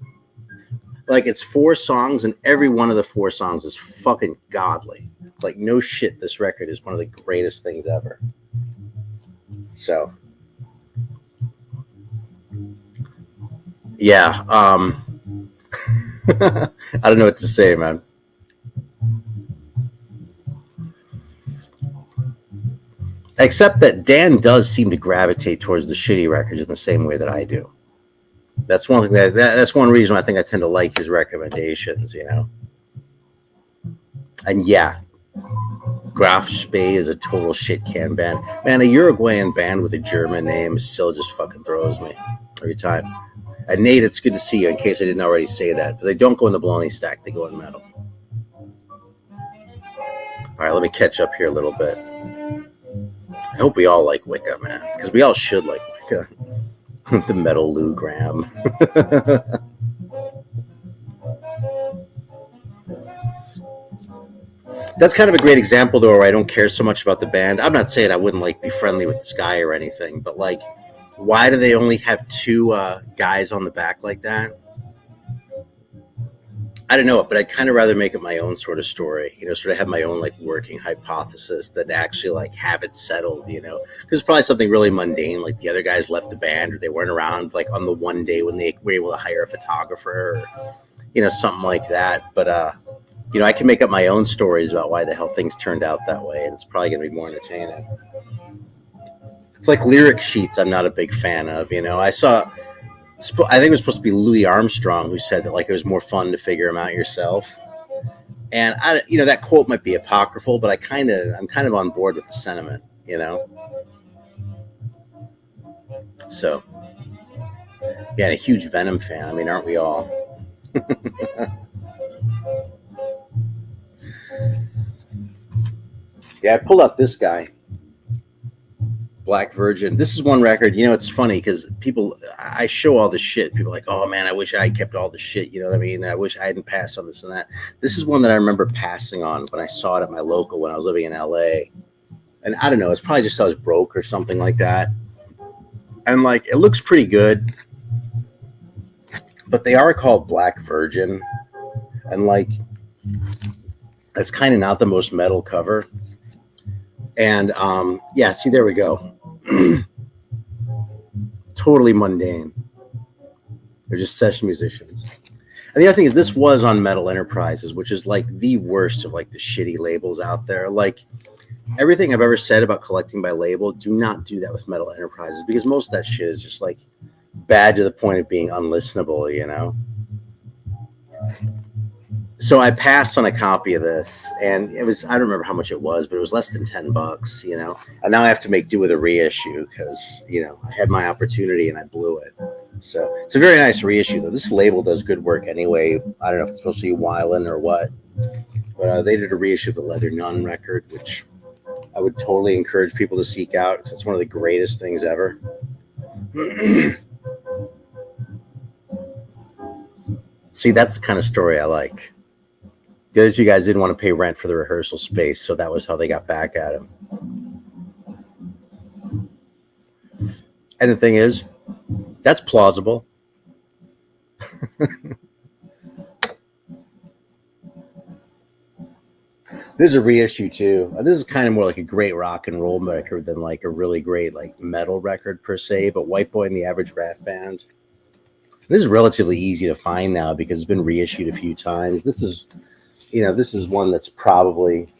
Like, it's 4 songs, and every one of the 4 songs is fucking godly. Like, no shit, this record is one of the greatest things ever. So, yeah. I don't know what to say, man. Except that Dan does seem to gravitate towards the shitty records in the same way that I do. That's one thing that's one reason I think I tend to like his recommendations, you know. And yeah, Graf Spee is a total shit can band. Man, a Uruguayan band with a German name still just fucking throws me every time. And Nate, it's good to see you, in case I didn't already say that. But they don't go in the baloney stack, they go in metal. All right, let me catch up here a little bit. I hope we all like Wicca, man, because we all should like Wicca. The metal Lou Graham. That's kind of a great example, though, where I don't care so much about the band. I'm not saying I wouldn't like be friendly with this guy or anything, but like, why do they only have two guys on the back like that? I don't know, but I'd kind of rather make it my own sort of story, you know, sort of have my own like working hypothesis than actually like have it settled, you know, because it's probably something really mundane, like the other guys left the band or they weren't around like on the one day when they were able to hire a photographer or, you know, something like that. But, you know, I can make up my own stories about why the hell things turned out that way, and it's probably going to be more entertaining. It's like lyric sheets I'm not a big fan of, you know. I think it was supposed to be Louis Armstrong who said that like it was more fun to figure them out yourself. And you know, that quote might be apocryphal, but I'm kind of on board with the sentiment, you know. So, yeah, and a huge Venom fan. I mean, aren't we all? Yeah, I pulled out this guy, Black Virgin. This is one record. You know, it's funny because I show all this shit. People are like, oh man, I wish I kept all the shit. You know what I mean? I wish I hadn't passed on this and that. This is one that I remember passing on when I saw it at my local when I was living in LA. And I don't know, it's probably just I was broke or something like that. And like, it looks pretty good, but they are called Black Virgin. And like, it's kind of not the most metal cover. And yeah, see, there we go. Totally mundane. They're just session musicians. And the other thing is, this was on Metal Enterprises, which is like the worst of like the shitty labels out there. Like everything I've ever said about collecting by label, do not do that with Metal Enterprises, because most of that shit is just like bad to the point of being unlistenable, you know? So I passed on a copy of this, and it was, I don't remember how much it was, but it was less than $10, you know? And now I have to make do with a reissue because, you know, I had my opportunity and I blew it. So it's a very nice reissue, though. This label does good work anyway. I don't know if it's supposed to be Weiland or what, but they did a reissue of the Leather Nun record, which I would totally encourage people to seek out because it's one of the greatest things ever. See, that's the kind of story I like. The other two guys didn't want to pay rent for the rehearsal space, so that was how they got back at him. And the thing is, that's plausible. This is a reissue too. This is kind of more like a great rock and roll record than like a really great like metal record per se, but White Boy and the Average Rat Band. This is relatively easy to find now because it's been reissued a few times. This is, you know, this is one that's probably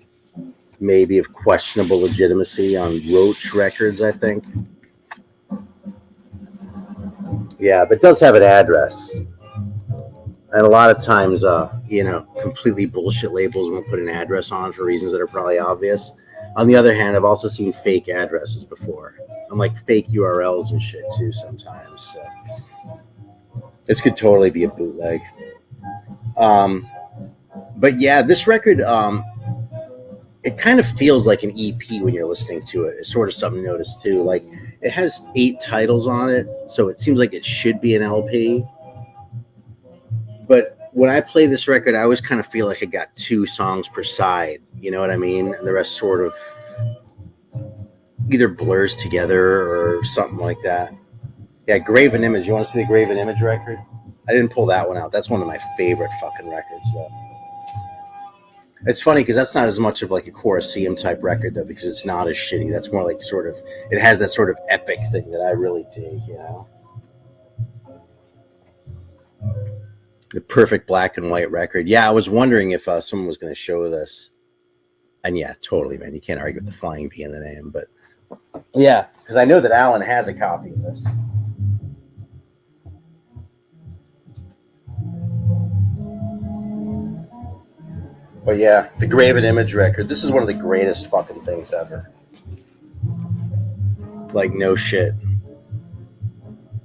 maybe of questionable legitimacy on Roach Records, I think. Yeah, but it does have an address. And a lot of times, you know, completely bullshit labels won't put an address on for reasons that are probably obvious. On the other hand, I've also seen fake addresses before. And like fake URLs and shit too sometimes. So this could totally be a bootleg. But yeah, this record, it kind of feels like an EP when you're listening to it. It's sort of something to notice too. Like it has 8 titles on it, so it seems like it should be an LP. But when I play this record, I always kind of feel like I got 2 songs per side. You know what I mean? And the rest sort of either blurs together or something like that. Yeah, Graven Image. You want to see the Graven Image record? I didn't pull that one out. That's one of my favorite fucking records, though. It's funny because that's not as much of like a Colosseum type record, though, because it's not as shitty. That's more like sort of, it has that sort of epic thing that I really dig, you know? The perfect black and white record. Yeah, I was wondering if someone was going to show this. And yeah, totally, man. You can't argue with the flying V in the name. But Yeah, because I know that Alan has a copy of this. But yeah, the Graven Image record. This is one of the greatest fucking things ever. Like, no shit.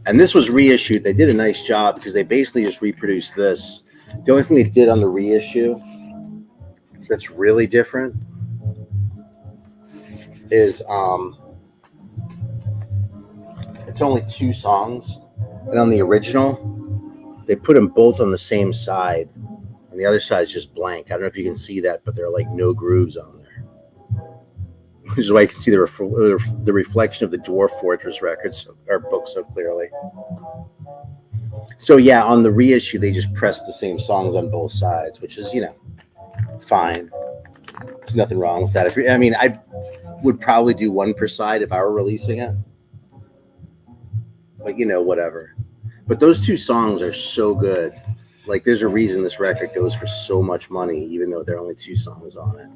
And this was reissued. They did a nice job because they basically just reproduced this. The only thing they did on the reissue that's really different is it's only 2 songs. And on the original, they put them both on the same side. And the other side is just blank. I don't know if you can see that, but there are like no grooves on there. Which is why you can see the reflection of the Dwarf Fortress records or book so clearly. So yeah, on the reissue, they just pressed the same songs on both sides, which is, you know, fine. There's nothing wrong with that. I mean, I would probably do one per side if I were releasing it. But, you know, whatever. But those 2 songs are so good. Like, there's a reason this record goes for so much money, even though there are only 2 songs on it.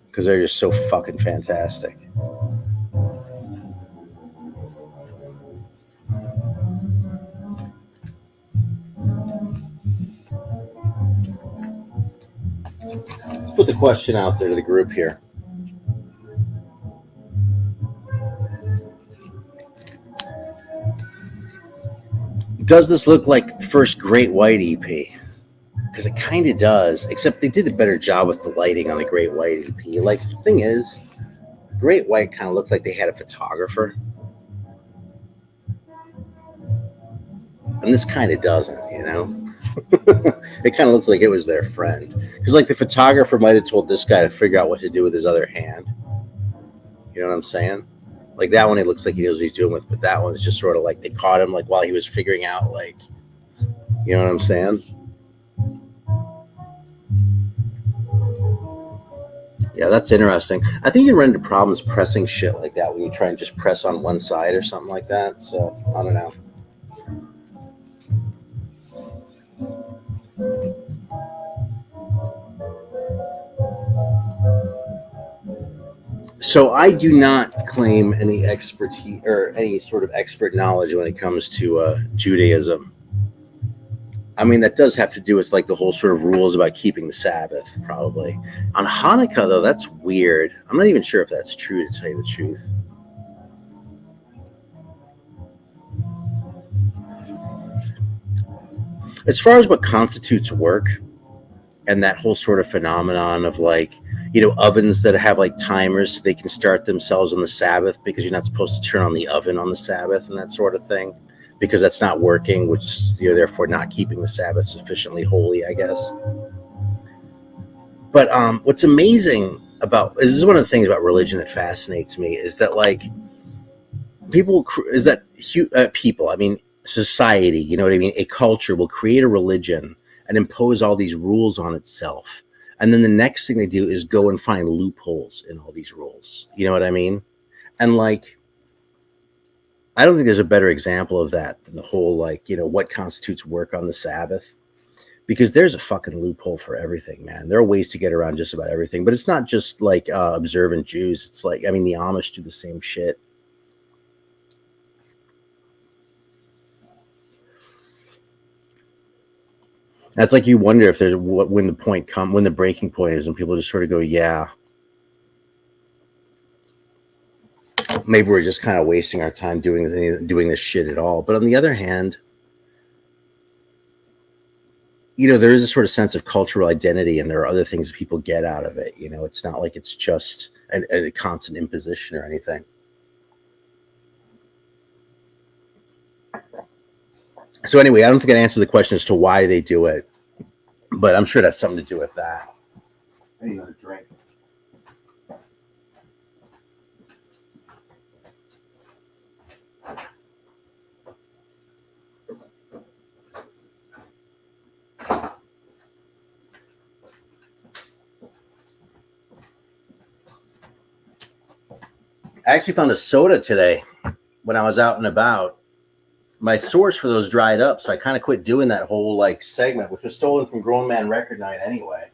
Because they're just so fucking fantastic. Let's put the question out there to the group here. Does this look like the first Great White EP? Because it kind of does, except they did a better job with the lighting on the Great White EP. Like, the thing is, Great White kind of looks like they had a photographer. And this kind of doesn't, you know? It kind of looks like it was their friend. Because, like, the photographer might have told this guy to figure out what to do with his other hand. You know what I'm saying? Like, that one, it looks like he knows what he's doing with, but that one is just sort of like they caught him, like, while he was figuring out, like, you know what I'm saying? Yeah, that's interesting. I think you can run into problems pressing shit like that when you try and just press on one side or something like that. So, I don't know. So I do not claim any expertise or any sort of expert knowledge when it comes to Judaism. I mean, that does have to do with like the whole sort of rules about keeping the Sabbath, probably. On Hanukkah, though, that's weird. I'm not even sure if that's true, to tell you the truth. As far as what constitutes work and that whole sort of phenomenon of like, you know, ovens that have like timers so they can start themselves on the Sabbath because you're not supposed to turn on the oven on the Sabbath and that sort of thing because that's not working, which you're therefore not keeping the Sabbath sufficiently holy, I guess. But what's amazing about this is one of the things about religion that fascinates me is that like people, I mean, society, you know what I mean? A culture will create a religion and impose all these rules on itself. And then the next thing they do is go and find loopholes in all these rules. You know what I mean? And like, I don't think there's a better example of that than the whole, like, you know, what constitutes work on the Sabbath. Because there's a fucking loophole for everything, man. There are ways to get around just about everything. But it's not just like observant Jews. It's like, I mean, the Amish do the same shit. That's like you wonder if there's when the breaking point is, and people just sort of go, yeah, maybe we're just kind of wasting our time doing this shit at all. But on the other hand, you know, there is a sort of sense of cultural identity, and there are other things that people get out of it. You know, it's not like it's just a constant imposition or anything. So anyway, I don't think I answered the question as to why they do it, but I'm sure that's something to do with that. I need another drink. I actually found a soda today when I was out and about. My source for those dried up, so I kind of quit doing that whole like segment, which was stolen from Grown Man Record Night anyway.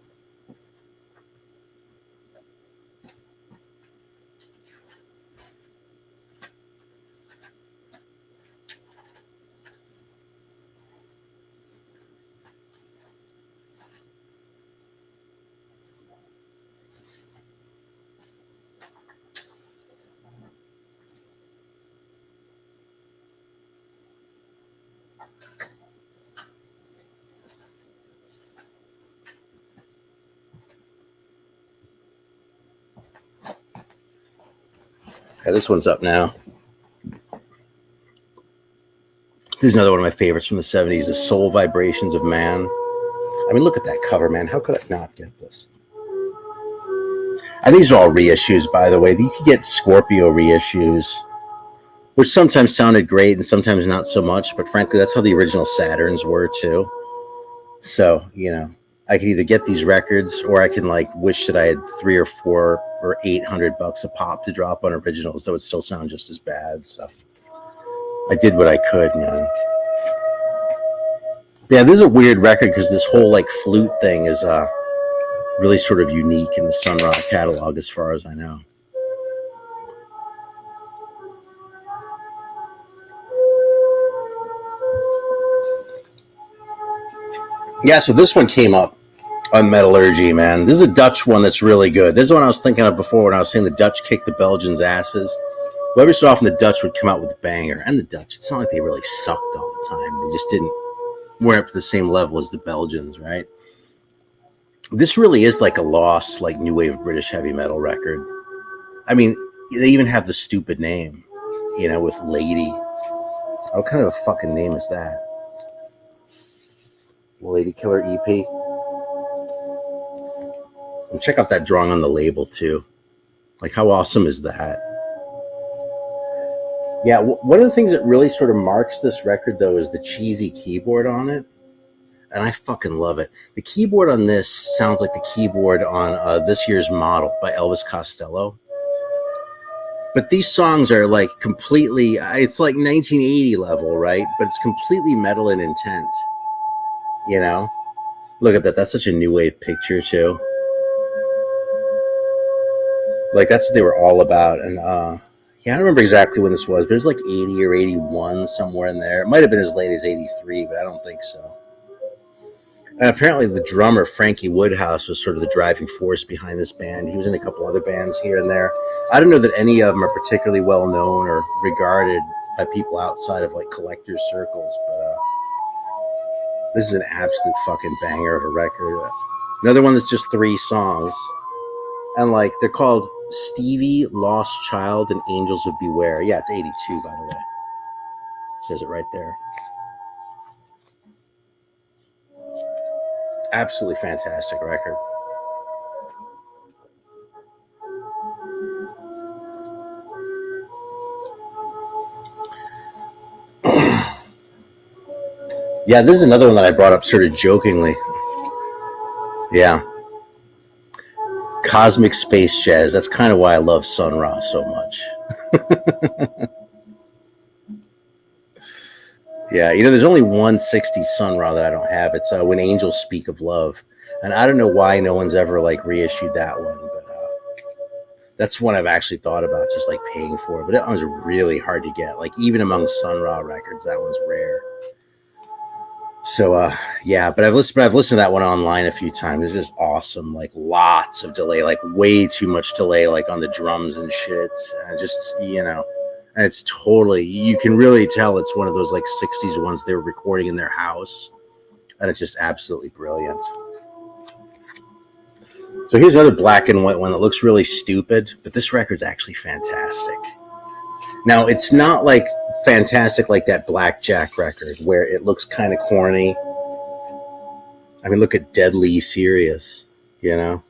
Yeah, this one's up now. This is another one of my favorites from the 70s, the Soul Vibrations of Man. I mean, look at that cover, man. How could I not get this? And these are all reissues, by the way. You could get Scorpio reissues, which sometimes sounded great and sometimes not so much. But frankly, that's how the original Saturns were, too. So, you know, I could either get these records or I can, like, wish that I had $300 or $400 or $800 a pop to drop on originals that would still sound just as bad. So I did what I could, man. Yeah, this is a weird record because this whole, like, flute thing is really sort of unique in the Sun Ra catalog as far as I know. Yeah, so this one came up on Metallurgy, man. This is a Dutch one that's really good. This is the one I was thinking of before when I was saying the Dutch kicked the Belgians' asses. Well, every so often the Dutch would come out with a banger. And the Dutch, it's not like they really sucked all the time. They just weren't up to the same level as the Belgians, right? This really is like a lost, like, new wave British heavy metal record. I mean, they even have the stupid name, you know, with Lady. What kind of a fucking name is that? Lady Killer EP. And check out that drawing on the label, too. Like, how awesome is that? Yeah, one of the things that really sort of marks this record, though, is the cheesy keyboard on it. And I fucking love it. The keyboard on this sounds like the keyboard on this year's Model by Elvis Costello. But these songs are like completely, it's like 1980 level, right? But it's completely metal in intent, you know? Look at that. That's such a new wave picture, too. Like, that's what they were all about. And yeah, I don't remember exactly when this was, but it was like 80 or 81, somewhere in there. It might have been as late as 83, but I don't think so. And apparently the drummer, Frankie Woodhouse, was sort of the driving force behind this band. He was in a couple other bands here and there. I don't know that any of them are particularly well known or regarded by people outside of, like, collectors' circles, but this is an absolute fucking banger of a record. Another one that's just 3 songs. And, like, they're called Stevie, Lost Child, and Angels of Beware. Yeah, it's 82, by the way. It says it right there. Absolutely fantastic record. Yeah, this is another one that I brought up sort of jokingly. Yeah. Cosmic Space Jazz. That's kind of why I love Sun Ra so much. Yeah, you know, there's only 160 Sun Ra that I don't have. It's When Angels Speak of Love. And I don't know why no one's ever, like, reissued that one, but that's one I've actually thought about just, like, paying for. But that one's really hard to get. Like, even among Sun Ra records, that one's rare. So, yeah, but I've listened to that one online a few times. It's just awesome. Like, lots of delay, like way too much delay, like on the drums and shit. Just, you know, and it's totally, you can really tell it's one of those, like, 60s ones they were recording in their house. And it's just absolutely brilliant. So here's another black and white one that looks really stupid, but this record's actually fantastic. Now, it's not like fantastic like that Blackjack record where it looks kind of corny. I mean, look at Deadly Serious, you know?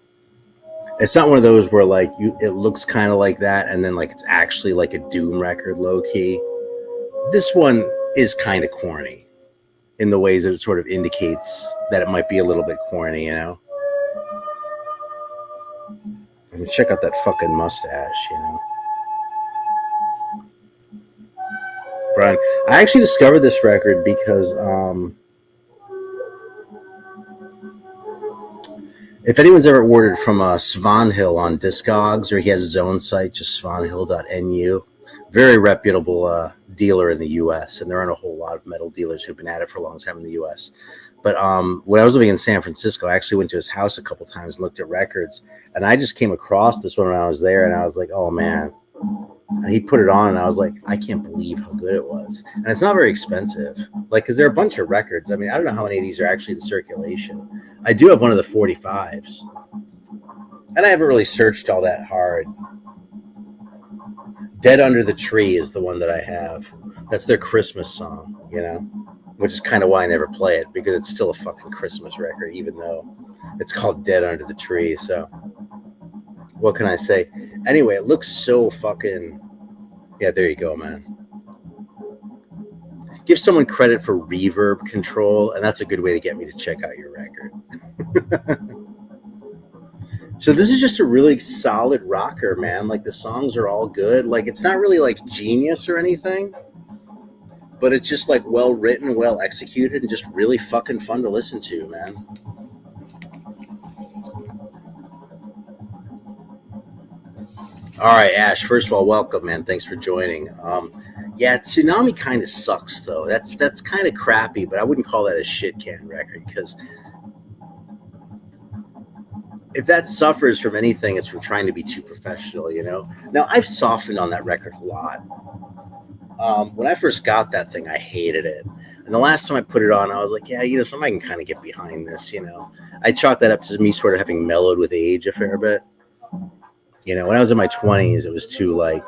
It's not one of those where, like, it looks kind of like that and then, like, it's actually like a Doom record low-key. This one is kind of corny in the ways that it sort of indicates that it might be a little bit corny, you know? I mean, check out that fucking mustache, you know? Brian, I actually discovered this record because if anyone's ever ordered from Svanhild on Discogs, or he has his own site, just svanhild.nu, very reputable dealer in the U.S., and there aren't a whole lot of metal dealers who've been at it for a long time in the U.S. But when I was living in San Francisco, I actually went to his house a couple times and looked at records, and I just came across this one when I was there, and I was like, oh, man. And he put it on, and I was like, I can't believe how good it was. And it's not very expensive, like, because there are a bunch of records. I mean, I don't know how many of these are actually in circulation. I do have one of the 45s, and I haven't really searched all that hard. Dead Under the Tree is the one that I have. That's their Christmas song, you know, which is kind of why I never play it, because it's still a fucking Christmas record, even though it's called Dead Under the Tree. So what can I say? Anyway, it looks so fucking... Yeah, there you go, man. Give someone credit for reverb control, and that's a good way to get me to check out your record. So this is just a really solid rocker, man. Like, the songs are all good. Like, it's not really like genius or anything, but it's just like well written, well executed, and just really fucking fun to listen to, man. All right, Ash, first of all, welcome, man. Thanks for joining. Yeah, Tsunami kind of sucks, though. That's kind of crappy, but I wouldn't call that a shit can record, because if that suffers from anything, it's from trying to be too professional, you know? Now, I've softened on that record a lot. When I first got that thing, I hated it. And the last time I put it on, I was like, yeah, you know, somebody can kind of get behind this, you know? I chalked that up to me sort of having mellowed with age a fair bit. You know, when I was in my 20s, it was too, like,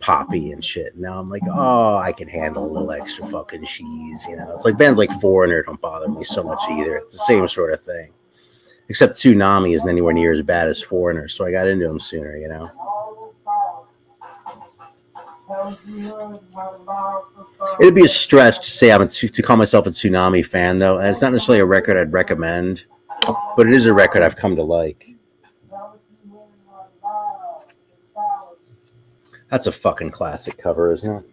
poppy and shit. Now I'm like, oh, I can handle a little extra fucking cheese, you know? It's like bands like Foreigner don't bother me so much either. It's the same sort of thing. Except Tsunami isn't anywhere near as bad as Foreigner, so I got into him sooner, you know? It'd be a stretch to say to call myself a Tsunami fan, though. And it's not necessarily a record I'd recommend, but it is a record I've come to like. That's a fucking classic cover, isn't it?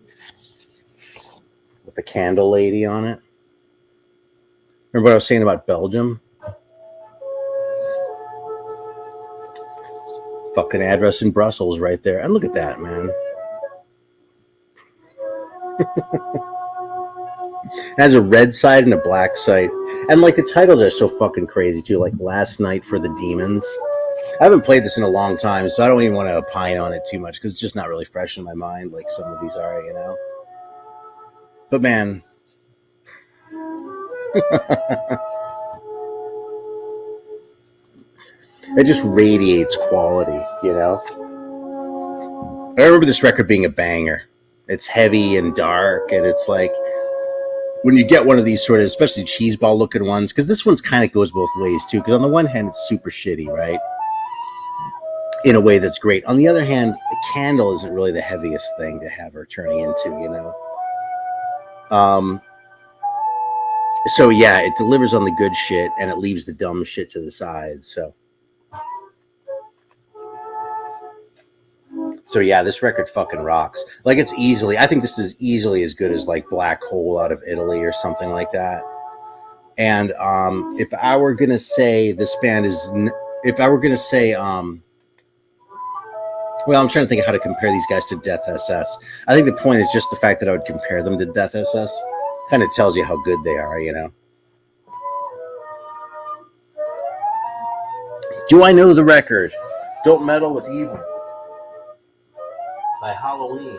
With the candle lady on it. Remember what I was saying about Belgium? Fucking address in Brussels right there. And look at that, man. It has a red side and a black side. And, like, the titles are so fucking crazy, too. Like, Last Night for the Demons. I haven't played this in a long time, so I don't even want to opine on it too much, because it's just not really fresh in my mind like some of these are, you know? But, man... it just radiates quality, you know? I remember this record being a banger. It's heavy and dark, and it's like... when you get one of these sort of, especially cheeseball looking ones, because this one's kind of goes both ways too, because on the one hand it's super shitty, right, in a way that's great. On the other hand, the candle isn't really the heaviest thing to have her turning into, you know. So yeah, it delivers on the good shit and it leaves the dumb shit to the side. So yeah, this record fucking rocks. Like, it's easily, I think this is easily as good as like Black Hole out of Italy or something like that. And if I were gonna say this band is, if I were gonna say, well, I'm trying to think of how to compare these guys to Death SS. I think the point is just the fact that I would compare them to Death SS kind of tells you how good they are, you know. Do I know the record? Don't Meddle with Evil by Halloween.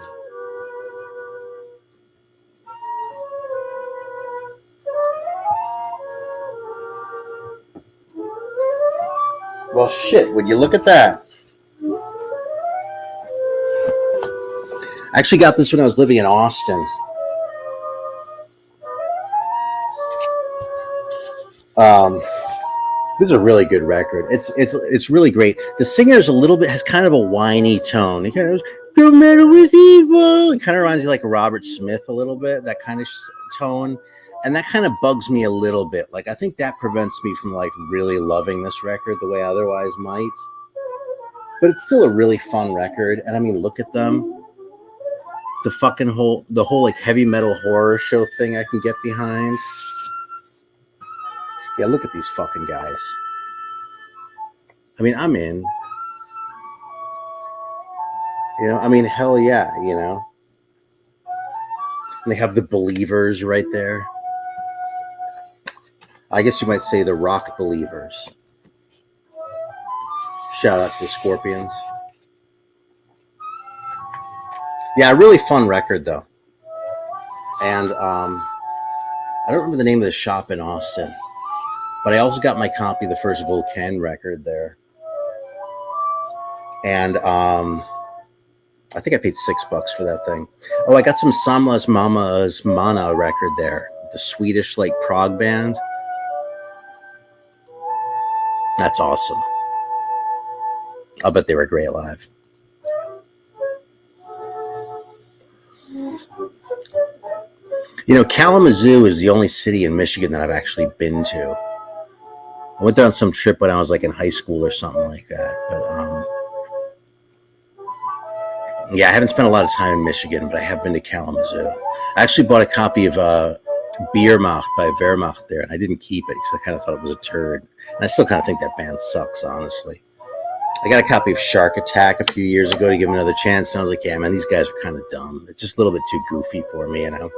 Well, shit, would you look at that? I actually got this when I was living in Austin. This is a really good record. It's really great. The singer is a little bit, has kind of a whiny tone. He kind of goes, "Don't Meddle with Evil." It kind of reminds you like Robert Smith a little bit, that kind of tone. And that kind of bugs me a little bit. Like, I think that prevents me from like really loving this record the way I otherwise might. But it's still a really fun record. And I mean, look at them. The whole like heavy metal horror show thing I can get behind. Yeah, look at these fucking guys. I mean, I'm in. You know, I mean, hell yeah, you know. And they have the Believers right there. I guess you might say the Rock Believers. Shout out to the Scorpions. Yeah, a really fun record, though. And I don't remember the name of the shop in Austin. But I also got my copy of the first Vulcan record there. And I think I paid $6 for that thing. Oh, I got some Samlas Mama's Mana record there. The Swedish like prog band. That's awesome. I'll bet they were great live. You know, Kalamazoo is the only city in Michigan that I've actually been to. I went there on some trip when I was like in high school or something like that. But yeah, I haven't spent a lot of time in Michigan, but I have been to Kalamazoo. I actually bought a copy of Biermacht by Wehrmacht there, and I didn't keep it because I kind of thought it was a turd. And I still kind of think that band sucks, honestly. I got a copy of Shark Attack a few years ago to give them another chance, and I was like, yeah, man, these guys are kind of dumb. It's just a little bit too goofy for me, you know?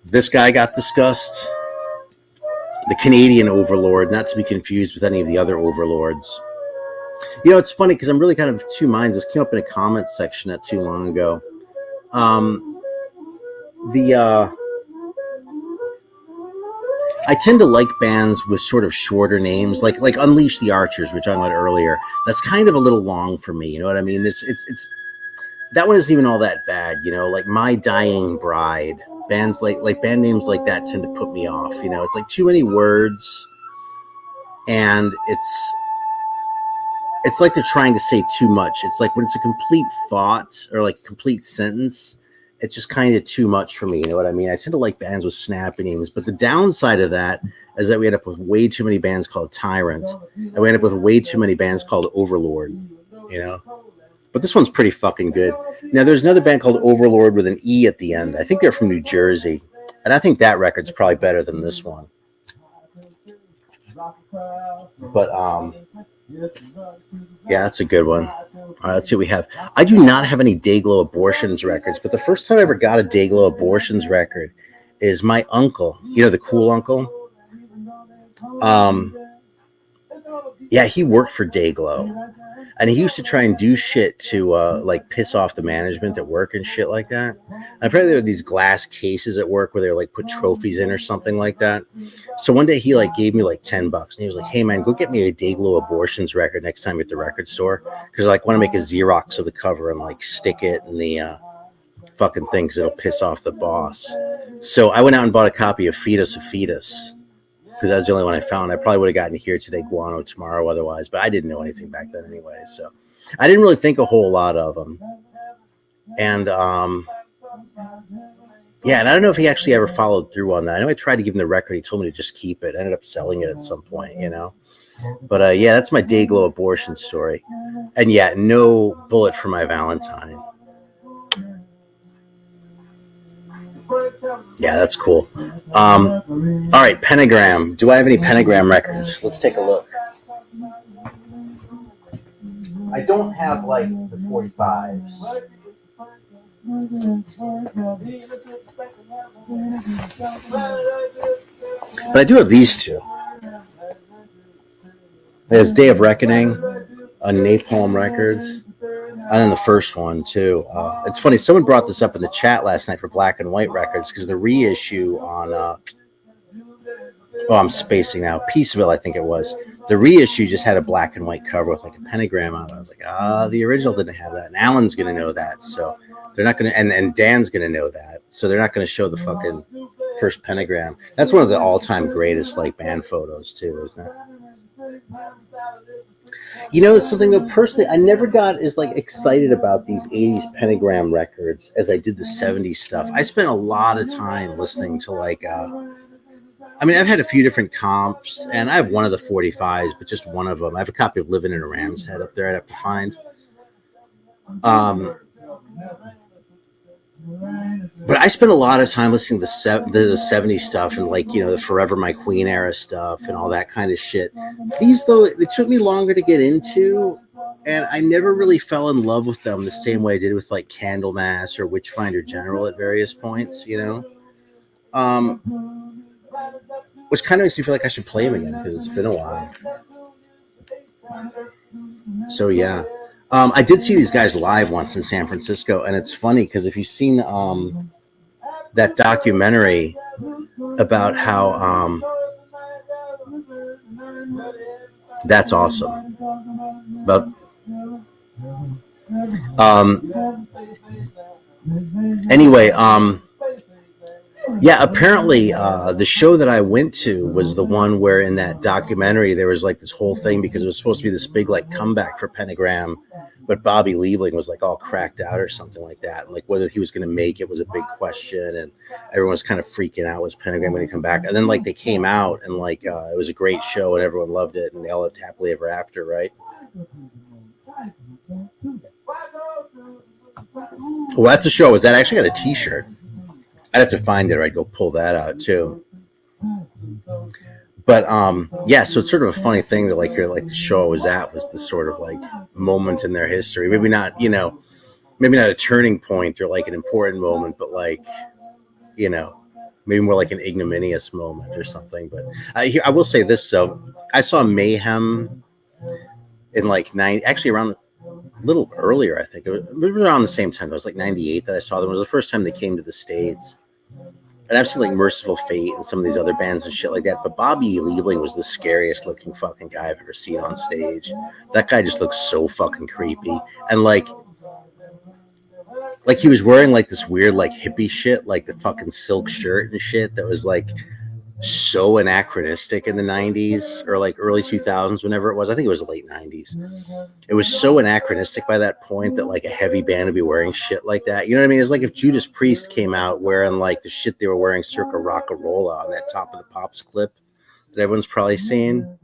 This guy got discussed. The Canadian Overlord, not to be confused with any of the other Overlords. You know, it's funny because I'm really kind of two minds. This came up in a comment section not too long ago. I tend to like bands with sort of shorter names, like Unleash the Archers, we were talking about earlier. That's kind of a little long for me. You know what I mean? It's that one isn't even all that bad. You know, like My Dying Bride. Bands like band names like that tend to put me off. You know, it's like too many words, and it's like they're trying to say too much. It's like when it's a complete thought or like a complete sentence, it's just kind of too much for me. You know what I mean? I tend to like bands with snappy names, but the downside of that is that we end up with way too many bands called Tyrant, and we end up with way too many bands called Overlord. You know. But this one's pretty fucking good. Now, there's another band called Overlord with an E at the end. I think they're from New Jersey. And I think that record's probably better than this one. But, yeah, that's a good one. All right, let's see what we have. I do not have any Dayglow Abortions records, but the first time I ever got a Dayglow Abortions record is my uncle. You know, the cool uncle? Yeah, he worked for Dayglow. And he used to try and do shit to like piss off the management at work and shit like that. And apparently there were these glass cases at work where they were like put trophies in or something like that. So one day he like gave me like $10 and he was like, hey man, go get me a Dayglow Abortions record next time at the record store. Because I like want to make a Xerox of the cover and like stick it in the fucking thing because it'll piss off the boss. So I went out and bought a copy of Fetus of Fetus. Because that was the only one I found. I probably would have gotten here today, Guano tomorrow otherwise, but I didn't know anything back then anyway. So I didn't really think a whole lot of them. And, yeah, and I don't know if he actually ever followed through on that. I know I tried to give him the record. He told me to just keep it. I ended up selling it at some point, you know. But, yeah, that's my Dayglow Abortion story. And, yeah, no Bullet for My Valentine. Yeah, that's cool. All right, Pentagram. Do I have any Pentagram records? Let's take a look. I don't have, like, the 45s. But I do have these two. There's Day of Reckoning on Napalm Records. And then the first one, too. It's funny, someone brought this up in the chat last night for Black and White Records because the reissue on, I'm spacing now, Peaceville, I think it was. The reissue just had a black and white cover with like a pentagram on it. I was like, the original didn't have that. And Alan's going to know that. So they're not going to, and Dan's going to know that. So they're not going to show the fucking first pentagram. That's one of the all-time greatest like band photos, too, isn't it? You know, it's something that personally I never got as like excited about these 80s Pentagram records as I did the 70s stuff. I spent a lot of time listening to like I mean, I've had a few different comps, and I have one of the 45s, but just one of them. I have a copy of Living in a Ram's Head up there I'd have to find. But I spent a lot of time listening to the 70s stuff and like, you know, the Forever My Queen era stuff and all that kind of shit. These, though, it took me longer to get into, and I never really fell in love with them the same way I did with like Candlemass or Witchfinder General at various points, you know? Which kind of makes me feel like I should play them again because it's been a while. So, yeah. I did see these guys live once in San Francisco, and it's funny because if you've seen that documentary about how That's awesome. But anyway, yeah, apparently the show that I went to was the one where in that documentary there was like this whole thing because it was supposed to be this big like comeback for Pentagram, but Bobby Liebling was like all cracked out or something like that, and like whether he was going to make it was a big question, and everyone was kind of freaking out, was Pentagram going to come back? And then like they came out and like it was a great show and everyone loved it and they all lived happily ever after, right? Well, that's a show. Is that actually got a T-shirt? I'd have to find it or I'd go pull that out too. But yeah, so it's sort of a funny thing that like the show I was at was this sort of like moment in their history. Maybe not, maybe not a turning point or like an important moment, but like, maybe more like an ignominious moment or something. But I will say this, so I saw Mayhem in like actually around a little earlier, I think. It was around the same time. It was like 98 that I saw them. It was the first time they came to the States. And I've seen like Mercyful Fate and some of these other bands and shit like that. But Bobby Liebling was the scariest looking fucking guy I've ever seen on stage. That guy just looks so fucking creepy. And like he was wearing like this weird like hippie shit, like the fucking silk shirt and shit that was like so anachronistic in the 90s or like early 2000s, whenever it was. I think it was the late 90s. It was so anachronistic by that point that like a heavy band would be wearing shit like that. You know what I mean? It's like if Judas Priest came out wearing like the shit they were wearing circa Rock-a-Rolla on that Top of the Pops clip that everyone's probably seen.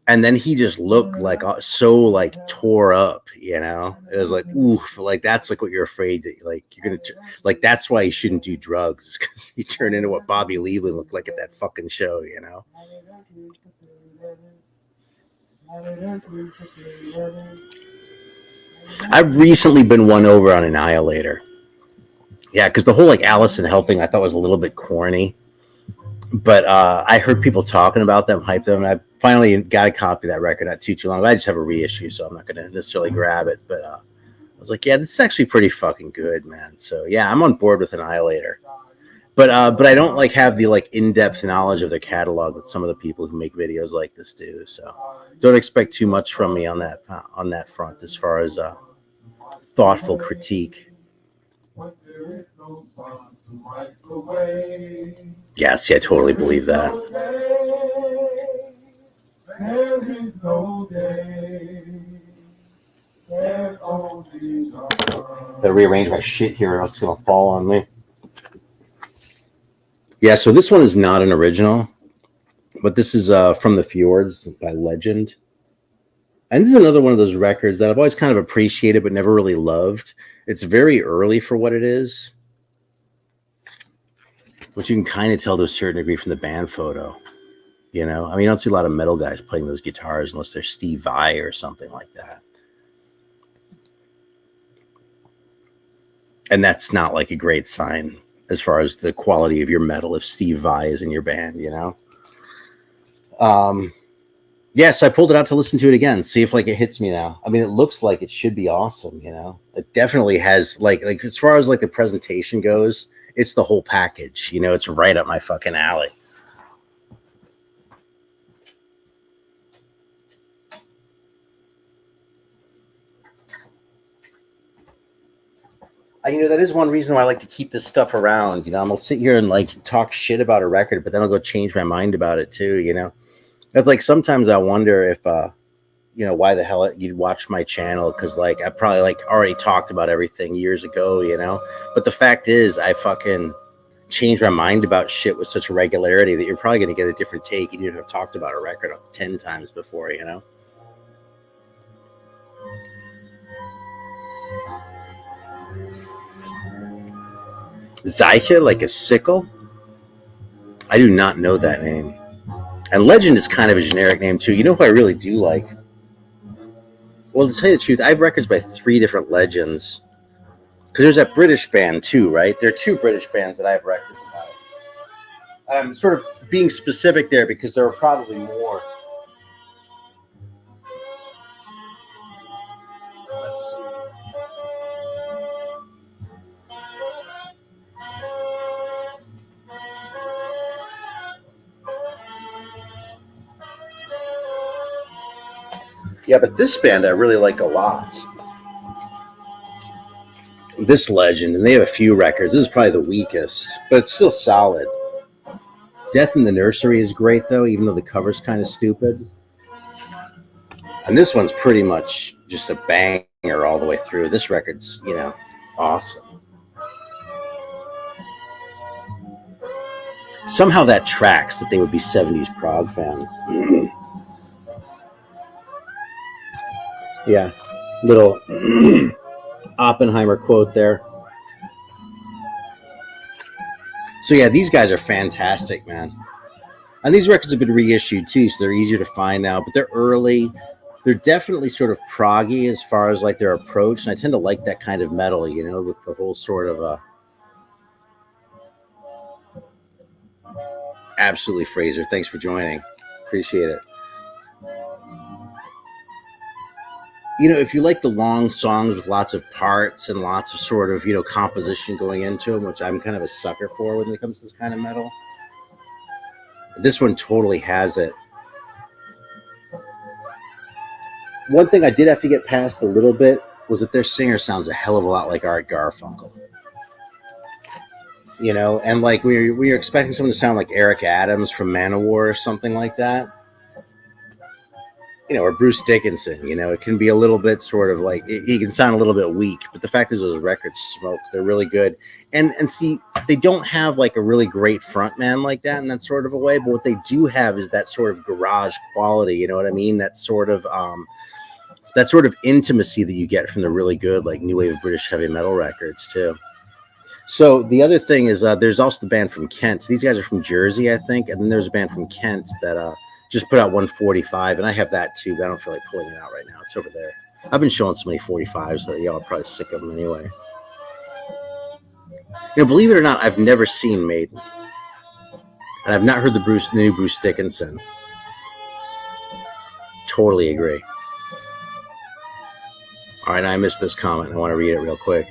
And then he just looked like so like tore up, It was like, oof, like that's like what you're afraid that like you're gonna like that's why you shouldn't do drugs, because you turn into what Bobby Liebling looked like at that fucking show, I've recently been won over on Annihilator. Yeah, because the whole like Alice in Hell thing I thought was a little bit corny. But I heard people talking about them, hype them, and I finally got a copy of that record not too long. I just have a reissue, so I'm not going to necessarily grab it. But I was like, yeah, this is actually pretty fucking good, man. So yeah, I'm on board with Annihilator. But I don't like have the like in-depth knowledge of their catalog that some of the people who make videos like this do. So don't expect too much from me on that front as far as thoughtful critique. Yeah, see, I totally believe that. Better rearrange my shit here or else it's going to fall on me. Yeah, so this one is not an original, but this is From the Fjords by Legend. And this is another one of those records that I've always kind of appreciated but never really loved. It's very early for what it is, which you can kind of tell to a certain degree from the band photo. I mean, you don't see a lot of metal guys playing those guitars unless they're Steve Vai or something like that. And that's not like a great sign as far as the quality of your metal if Steve Vai is in your band, Yeah, so I pulled it out to listen to it again, see if like it hits me now. I mean, it looks like it should be awesome, It definitely has like as far as like the presentation goes, it's the whole package, it's right up my fucking alley. That is one reason why I like to keep this stuff around. I'm gonna sit here and like talk shit about a record, but then I'll go change my mind about it too. It's like sometimes I wonder if why the hell you'd watch my channel, because like I probably like already talked about everything years ago, But the fact is, I fucking change my mind about shit with such regularity that you're probably gonna get a different take, and you'd have talked about a record 10 times before, Zeiche, like a sickle? I do not know that name. And Legend is kind of a generic name too. You know who I really do like? Well, to tell you the truth, I have records by 3 different Legends. Because there's that British band too, right? There are 2 British bands that I have records by. I'm sort of being specific there because there are probably more. Let's see. Yeah, but this band I really like a lot. This Legend, and they have a few records. This is probably the weakest, but it's still solid. Death in the Nursery is great, though, even though the cover's kind of stupid. And this one's pretty much just a banger all the way through. This record's, you know, awesome. Somehow that tracks that they would be 70s prog fans. Yeah, little Oppenheimer quote there. So yeah, these guys are fantastic, man. And these records have been reissued too, so they're easier to find now, but they're early. They're definitely sort of proggy as far as like their approach, and I tend to like that kind of metal, you know, with the whole sort of absolutely, Fraser. Thanks for joining. Appreciate it. You know, if you like the long songs with lots of parts and lots of sort of, you know, composition going into them, which I'm kind of a sucker for when it comes to this kind of metal, this one totally has it. One thing I did have to get past a little bit was that their singer sounds a hell of a lot like Art Garfunkel. You know, and like we were expecting someone to sound like Eric Adams from Manowar or something like that. You know, or Bruce Dickinson, you know, it can be a little bit sort of like, he can sound a little bit weak, but the fact is those records smoke. They're really good. And see, they don't have like a really great front man like that in that sort of a way, but what they do have is that sort of garage quality, you know what I mean? That sort of intimacy that you get from the really good, like new wave British heavy metal records too. So the other thing is there's also the band from Kent. These guys are from Jersey, I think. And then there's a band from Kent that just put out 145, and I have that too, but I don't feel like pulling it out right now. It's over there. I've been showing so many 45s that y'all are probably sick of them anyway. You know, believe it or not, I've never seen Maiden. And I've not heard the new Bruce Dickinson. Totally agree. All right, I missed this comment. I want to read it real quick.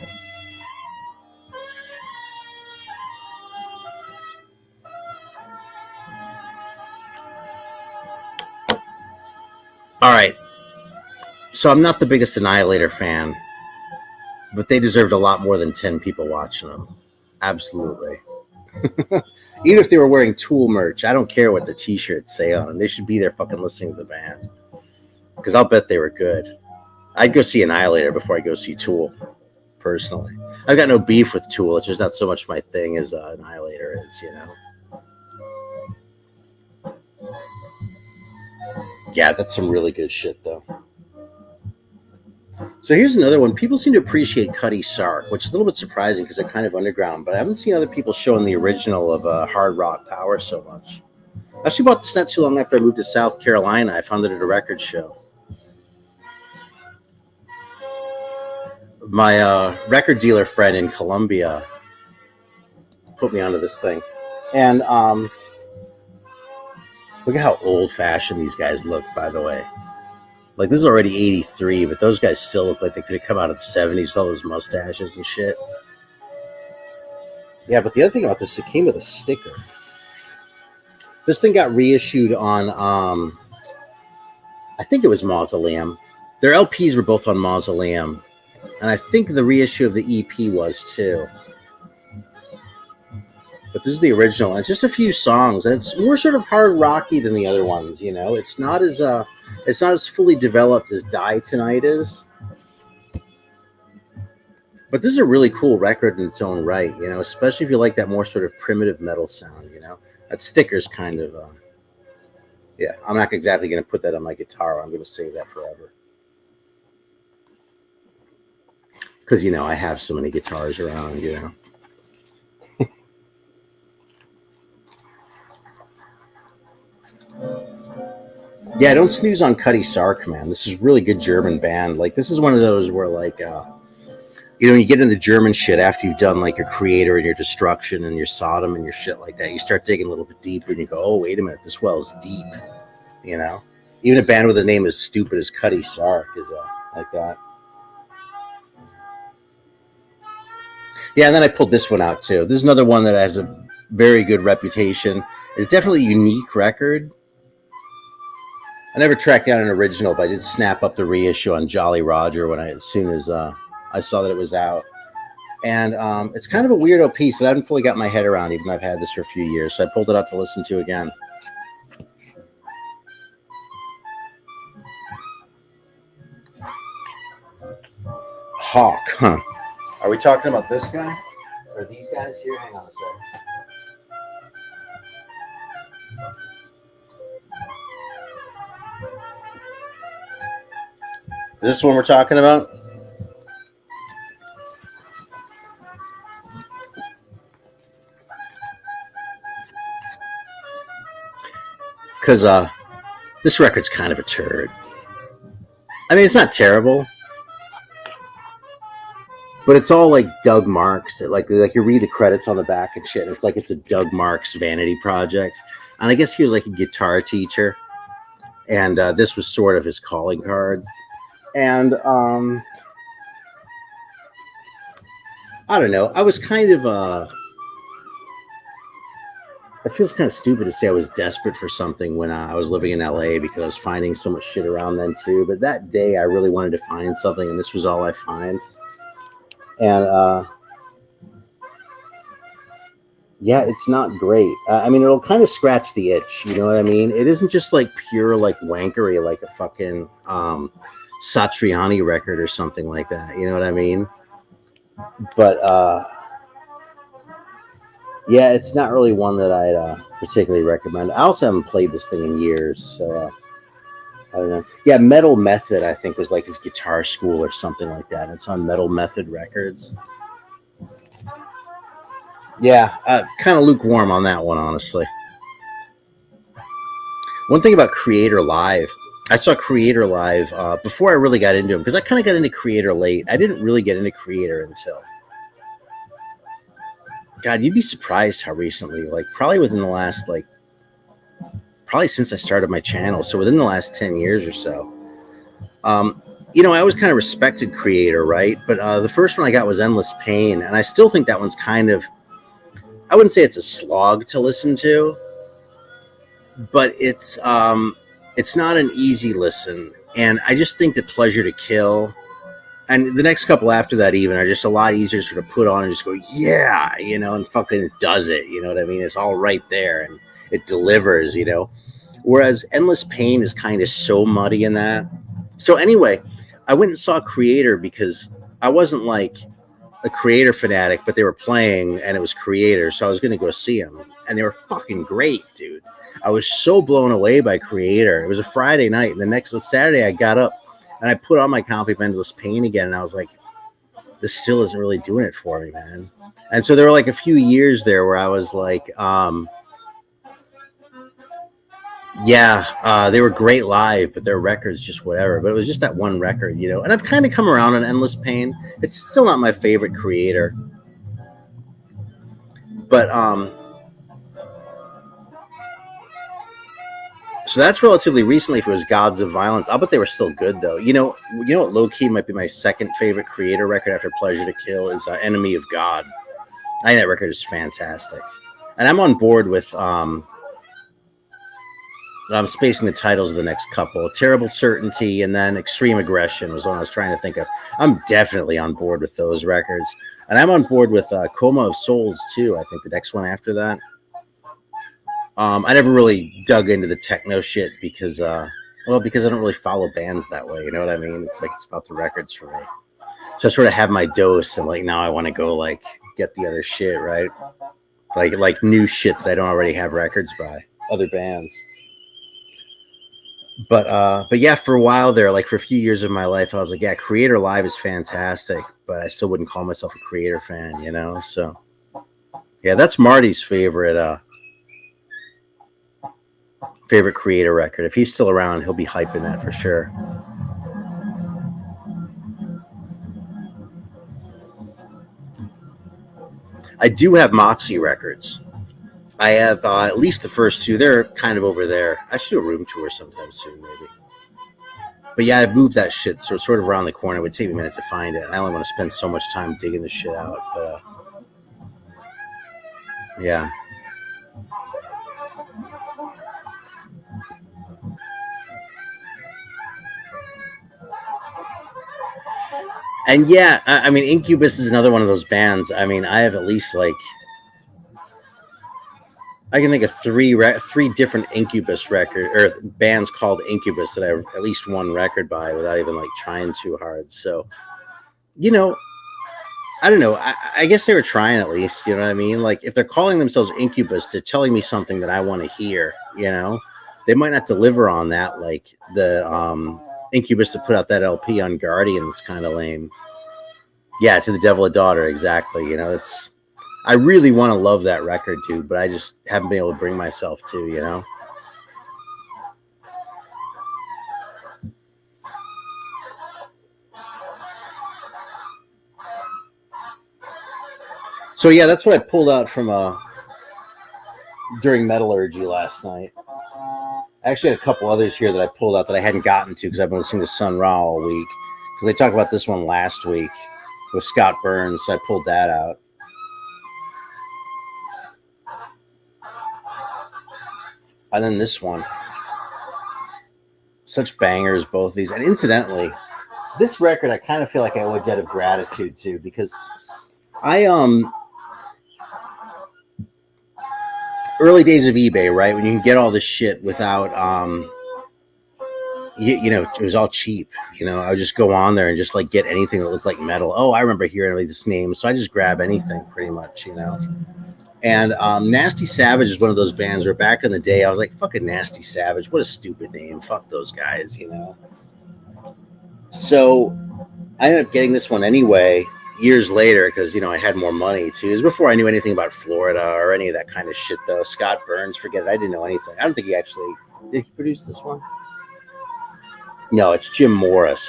All right. So I'm not the biggest Annihilator fan, but they deserved a lot more than 10 people watching them. Absolutely. Even if they were wearing Tool merch, I don't care what their t-shirts say on them. They should be there fucking listening to the band. Because I'll bet they were good. I'd go see Annihilator before I go see Tool, personally. I've got no beef with Tool. It's just not so much my thing as Annihilator is, you know. Yeah, that's some really good shit, though. So here's another one. People seem to appreciate Cutty Sark, which is a little bit surprising because they're kind of underground, but I haven't seen other people showing the original of Hard Rock Power so much. I actually bought this not too long after I moved to South Carolina. I found it at a record show. My record dealer friend in Columbia put me onto this thing. And look at how old-fashioned these guys look, by the way. Like, this is already 83, but those guys still look like they could have come out of the 70s, all those mustaches and shit. Yeah, but the other thing about this, it came with a sticker. This thing got reissued on, I think it was Mausoleum. Their LPs were both on Mausoleum. And I think the reissue of the EP was, too. But this is the original, and it's just a few songs, and it's more sort of hard rocky than the other ones, you know? It's not as fully developed as Die Tonight is. But this is a really cool record in its own right, you know, especially if you like that more sort of primitive metal sound, you know? That sticker's kind of, yeah, I'm not exactly going to put that on my guitar. I'm going to save that forever. Because, you know, I have so many guitars around, you know? Yeah, don't snooze on Cutty Sark, man. This is really good German band. Like, this is one of those where, like, you know, when you get into the German shit after you've done, like, your Creator and your Destruction and your Sodom and your shit like that, you start digging a little bit deeper and you go, oh, wait a minute, this well is deep, you know? Even a band with a name as stupid as Cutty Sark is like that. Yeah, and then I pulled this one out, too. This is another one that has a very good reputation. It's definitely a unique record. I never tracked down an original, but I did snap up the reissue on Jolly Roger as soon as I saw that it was out. And it's kind of a weirdo piece that I haven't fully got my head around, even though I've had this for a few years. So I pulled it up to listen to again. Hawk, huh? Are we talking about this guy? Or these guys here? Hang on a second. Is this the one we're talking about? Because this record's kind of a turd. I mean, it's not terrible, but it's all like Doug Marks. Like you read the credits on the back and shit. And it's like it's a Doug Marks vanity project. And I guess he was like a guitar teacher, and this was sort of his calling card. And I don't know. I was kind of it feels kind of stupid to say I was desperate for something when I was living in LA because I was finding so much shit around then too. But that day I really wanted to find something, and this was all I find. And yeah, it's not great. I mean, it'll kind of scratch the itch. You know what I mean? It isn't just like pure like wankery, like a fucking Satriani record or something like that. You know what I mean? But yeah, it's not really one that I'd particularly recommend. I also haven't played this thing in years, so I don't know. Yeah, Metal Method, I think, was like his guitar school or something like that. It's on Metal Method Records. Yeah, kind of lukewarm on that one, honestly. One thing about Creator Live, I saw Creator Live before I really got into him, because I kind of got into Creator late. I didn't really get into Creator until... God, you'd be surprised how recently, like probably within the last, like, probably since I started my channel. So within the last 10 years or so. You know, I always kind of respected Creator, right? But the first one I got was Endless Pain. And I still think that one's kind of, I wouldn't say it's a slog to listen to, but it's not an easy listen. And I just think that Pleasure to Kill and the next couple after that even are just a lot easier to sort of put on and just go, yeah, you know, and fucking does it. You know what I mean? It's all right there and it delivers, you know. Whereas Endless Pain is kind of so muddy in that. So anyway, I went and saw Creator because I wasn't like a Creator fanatic, but they were playing and it was Creator, so I was going to go see them. And they were fucking great, dude. I was so blown away by Creator. It was a Friday night, and the next Saturday I got up and I put on my copy of Endless Pain again, and I was like, this still isn't really doing it for me, man. And so there were like a few years there where I was like, yeah, they were great live, but their records just whatever. But it was just that one record, you know. And I've kind of come around on Endless Pain. It's still not my favorite Creator. But so that's relatively recently. If it was Gods of Violence, I'll bet they were still good though. You know what? Low key might be my second favorite Creator record after Pleasure to Kill is Enemy of God. I think that record is fantastic, and I'm on board with. I'm spacing the titles of the next couple. Terrible Certainty and then Extreme Aggression was what I was trying to think of. I'm definitely on board with those records, and I'm on board with Coma of Souls too. I think the next one after that. I never really dug into the techno shit because I don't really follow bands that way. You know what I mean? It's like it's about the records for me. So I sort of have my dose, and like now I want to go like get the other shit, right? Like new shit that I don't already have records by other bands. But yeah, for a while there, like for a few years of my life, I was like, yeah, Creator Live is fantastic, but I still wouldn't call myself a Creator fan, you know? So yeah, that's Marty's favorite Creator record. If he's still around, he'll be hyping that for sure. I do have Moxie records. I have at least the first two. They're kind of over there. I should do a room tour sometime soon, maybe. But yeah, I moved that shit, so it's sort of around the corner. It would take me a minute to find it. I only want to spend so much time digging the shit out. But yeah. And yeah, I mean, Incubus is another one of those bands. I mean, I have at least like I can think of three different Incubus record or bands called Incubus that I have at least one record by without even like trying too hard. So, you know, I don't know. I guess they were trying at least. You know what I mean? Like if they're calling themselves Incubus, they're telling me something that I want to hear. You know, they might not deliver on that. Like the Incubus to put out that LP on Guardian. It's kind of lame. Yeah, to the Devil a Daughter, exactly. You know, it's. I really want to love that record, dude, but I just haven't been able to bring myself to. You know. So yeah, that's what I pulled out from during Metallurgy last night. I actually had a couple others here that I pulled out that I hadn't gotten to because I've been listening to Sun Ra all week. Because they talked about this one last week with Scott Burns, so I pulled that out. And then this one. Such bangers, both these. And incidentally, this record I kind of feel like I owe a debt of gratitude to because I early days of eBay, right? When you can get all this shit without you know, it was all cheap. You know, I would just go on there and just like get anything that looked like metal. Oh, I remember hearing like this name, so I just grab anything pretty much, you know. And Nasty Savage is one of those bands where back in the day I was like, fucking Nasty Savage, what a stupid name, fuck those guys, you know. So I ended up getting this one anyway years later because, you know, I had more money too. It was before I knew anything about Florida or any of that kind of shit though. Scott Burns, forget it, I didn't know anything. I don't think he actually did he produce this one. No, it's Jim Morris,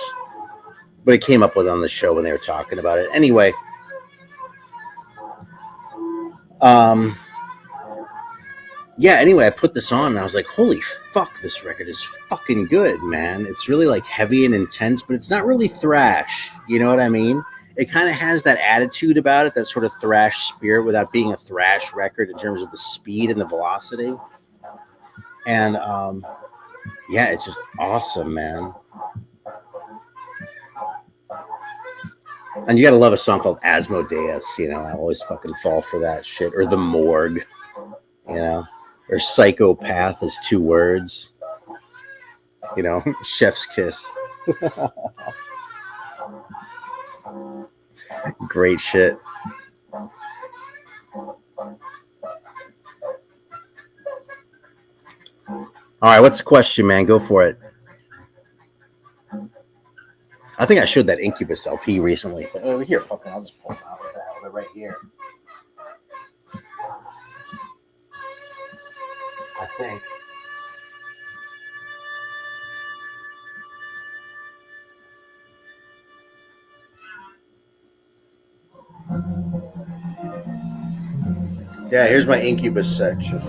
but it came up with on the show when they were talking about it. Anyway, yeah, anyway, I put this on and I was like, holy fuck, this record is fucking good, man. It's really like heavy and intense, but it's not really thrash. You know what I mean? It kind of has that attitude about it, that sort of thrash spirit without being a thrash record in terms of the speed and the velocity. And yeah, it's just awesome, man. And you gotta love a song called Asmodeus, you know. I always fucking fall for that shit. Or The Morgue, you know. Or Psychopath is 2 words. You know, Chef's Kiss. Great shit. All right, what's the question, man? Go for it. I think I showed that Incubus LP recently. But over here, fucking, I'll just pull them out. They're right here. I think. Yeah, here's my Incubus section.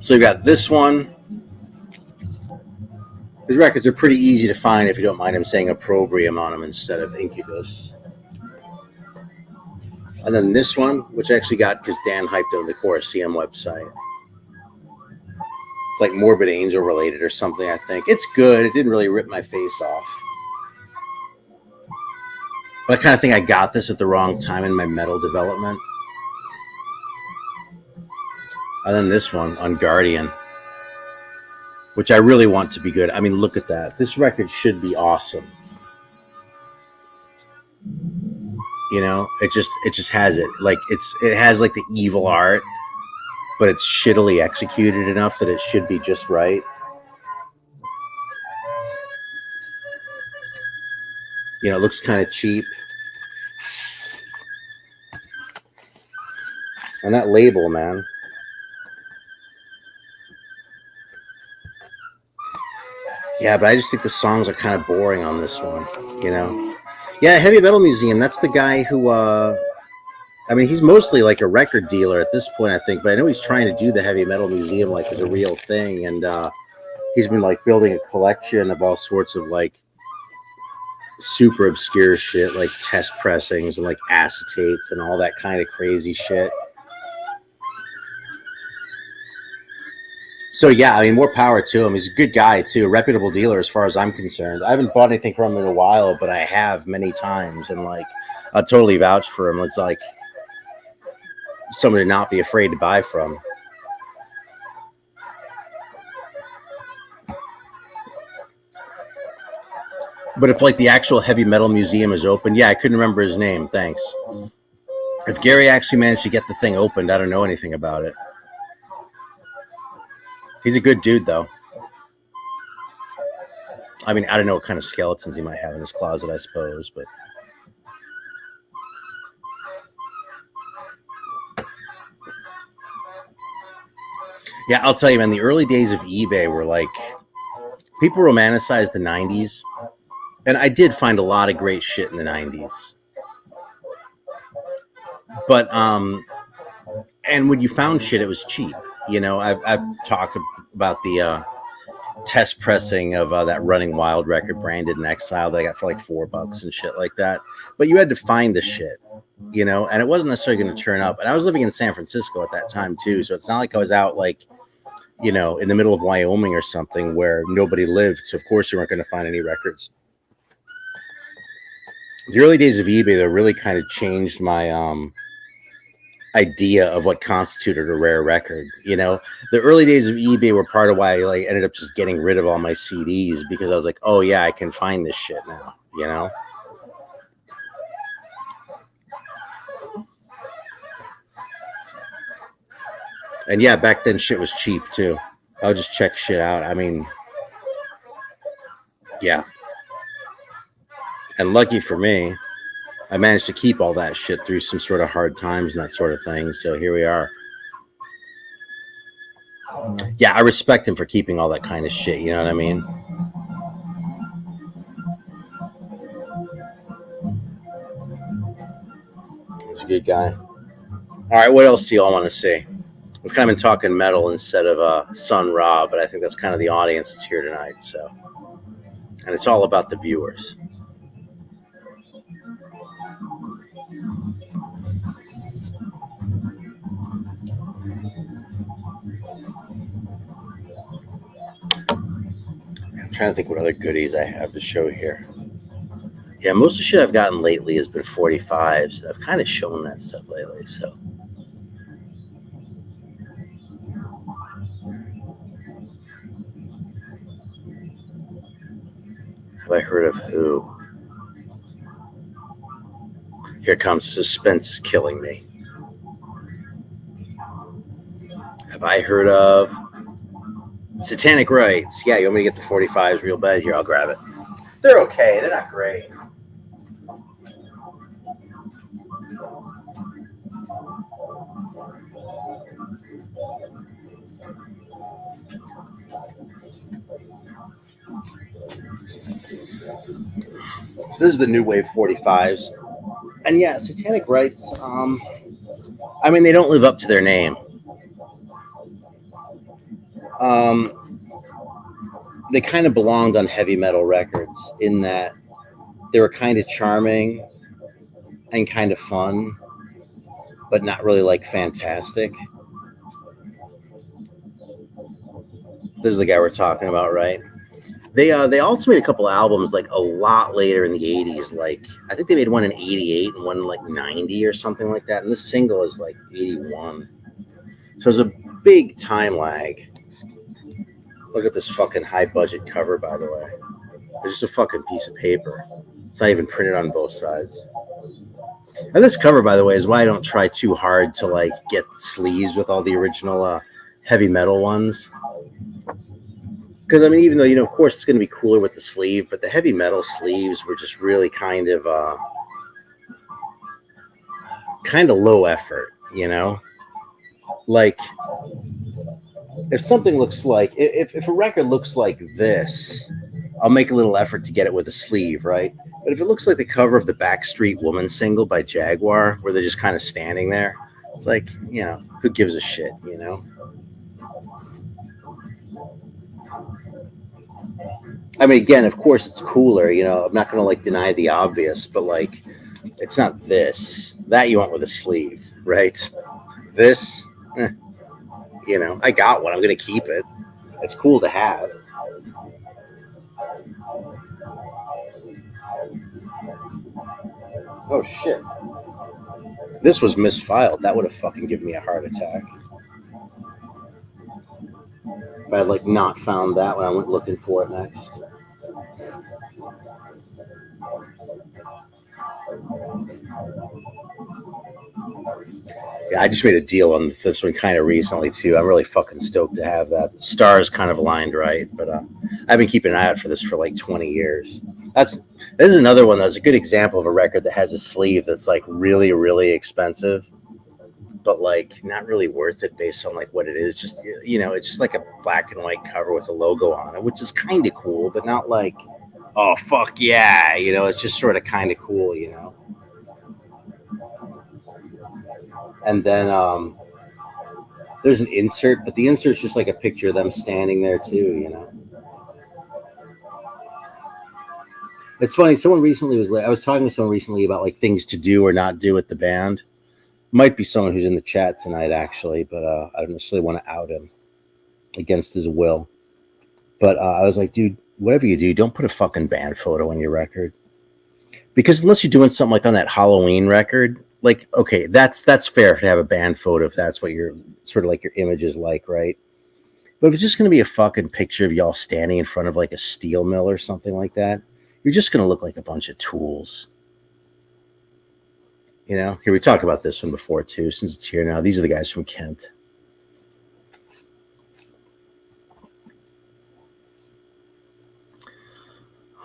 So you got this one. His records are pretty easy to find if you don't mind him saying opprobrium on them instead of Incubus. And then this one, which I actually got because Dan hyped it on the Colosseum website. It's like Morbid Angel related or something, I think. It's good. It didn't really rip my face off. But I kind of think I got this at the wrong time in my metal development. And then this one on Guardian, which I really want to be good. I mean, look at that. This record should be awesome. You know, it just has it. Like it has like the evil art, but it's shittily executed enough that it should be just right. You know, it looks kind of cheap. And that label, man. Yeah, but I just think the songs are kind of boring on this one, you know? Yeah, Heavy Metal Museum, that's the guy who, I mean, he's mostly like a record dealer at this point, I think, but I know he's trying to do the Heavy Metal Museum like as a real thing, and he's been like building a collection of all sorts of like super obscure shit, like test pressings and like acetates and all that kind of crazy shit. So yeah, I mean, more power to him. He's a good guy too, a reputable dealer as far as I'm concerned. I haven't bought anything from him in a while, but I have many times, and like, I totally vouch for him. It's like somebody to not be afraid to buy from. But if like the actual heavy metal museum is open, yeah, I couldn't remember his name. Thanks. If Gary actually managed to get the thing opened, I don't know anything about it. He's a good dude, though. I mean, I don't know what kind of skeletons he might have in his closet, I suppose, but yeah, I'll tell you, man, the early days of eBay were like, people romanticized the 90s, and I did find a lot of great shit in the 90s. But, and when you found shit, it was cheap. You know, I've talked about the test pressing of that Running Wild record, Branded in Exile, that I got for like $4 and shit like that. But you had to find the shit, you know, and it wasn't necessarily going to turn up. And I was living in San Francisco at that time too, so it's not like I was out like, you know, in the middle of Wyoming or something where nobody lived. So of course you weren't going to find any records. The early days of eBay, though, really kind of changed my idea of what constituted a rare record. You know, the early days of eBay were part of why I like ended up just getting rid of all my CDs, because I was like, oh yeah, I can find this shit now, you know. And yeah, back then shit was cheap too. I would just check shit out. I mean, yeah. And lucky for me, I managed to keep all that shit through some sort of hard times and that sort of thing. So here we are. Yeah, I respect him for keeping all that kind of shit. You know what I mean? He's a good guy. All right, what else do y'all want to see? We've kind of been talking metal instead of Sun Ra, but I think that's kind of the audience that's here tonight. So, and it's all about the viewers. I'm trying to think what other goodies I have to show here. Yeah, most of the shit I've gotten lately has been 45s. I've kind of shown that stuff lately, so. Have I heard of who? Here comes suspense is killing me. Have I heard of Satanic Rites? Yeah, you want me to get the 45s real bad? Here, I'll grab it. They're okay. They're not great. So this is the new wave 45s. And yeah, Satanic Rites, I mean, they don't live up to their name. They kind of belonged on heavy metal records in that they were kind of charming and kind of fun, but not really like fantastic. This is the guy we're talking about, right? They also made a couple albums like a lot later in the 80s. Like I think they made one in 88 and one in like 90 or something like that. And this single is like 81. So there's a big time lag. Look at this fucking high budget cover, by the way. It's just a fucking piece of paper. It's not even printed on both sides. And this cover, by the way, is why I don't try too hard to like get sleeves with all the original heavy metal ones. Because I mean, even though, you know, of course it's going to be cooler with the sleeve, but the heavy metal sleeves were just really kind of low effort, you know? Like, if something looks like, if a record looks like this, I'll make a little effort to get it with a sleeve, right? But if it looks like the cover of the Backstreet Woman single by Jaguar, where they're just kind of standing there, it's like, you know, who gives a shit, you know? I mean, again, of course it's cooler, you know, I'm not going to like deny the obvious, but like, it's not this. That you want with a sleeve, right? This, you know, I got one. I'm going to keep it. It's cool to have. Oh shit. This was misfiled. That would have fucking given me a heart attack. If I had like not found that when I went looking for it next. Yeah, I just made a deal on this one kind of recently too. I'm really fucking stoked to have that. The stars kind of aligned right, but I've been keeping an eye out for this for like 20 years. This is another one that's a good example of a record that has a sleeve that's like really, really expensive, but like not really worth it based on like what it is. Just it's just like a black and white cover with a logo on it, which is kind of cool, but not like, oh fuck yeah, it's just sort of kind of cool, And then there's an insert, but the insert's just like a picture of them standing there too. It's funny. Someone recently was like, I was talking to someone recently about like things to do or not do with the band. Might be someone who's in the chat tonight, actually, but I don't necessarily want to out him against his will. But I was like, dude, whatever you do, don't put a fucking band photo on your record. Because unless you're doing something like on that Halloween record, like, okay, that's fair to have a band photo if that's what your sort of like your image is like, right? But if it's just going to be a fucking picture of y'all standing in front of like a steel mill or something like that, you're just going to look like a bunch of tools. Here we talked about this one before too, since it's here now. These are the guys from Kent.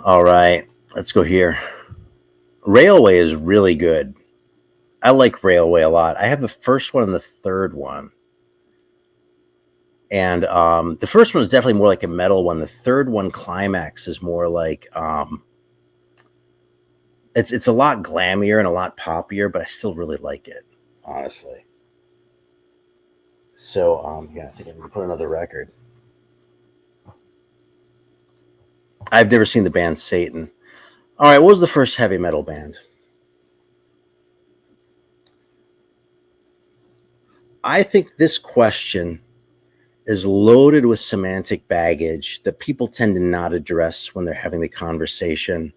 All right, let's go here. Railway is really good. I like Railway a lot. I have the first one and the third one. And the first one is definitely more like a metal one. The third one, Climax, is more like it's a lot glammier and a lot poppier, but I still really like it, honestly. So yeah, I think I'm gonna put another record. I've never seen the band Satan. All right, what was the first heavy metal band? I think this question is loaded with semantic baggage that people tend to not address when they're having the conversation.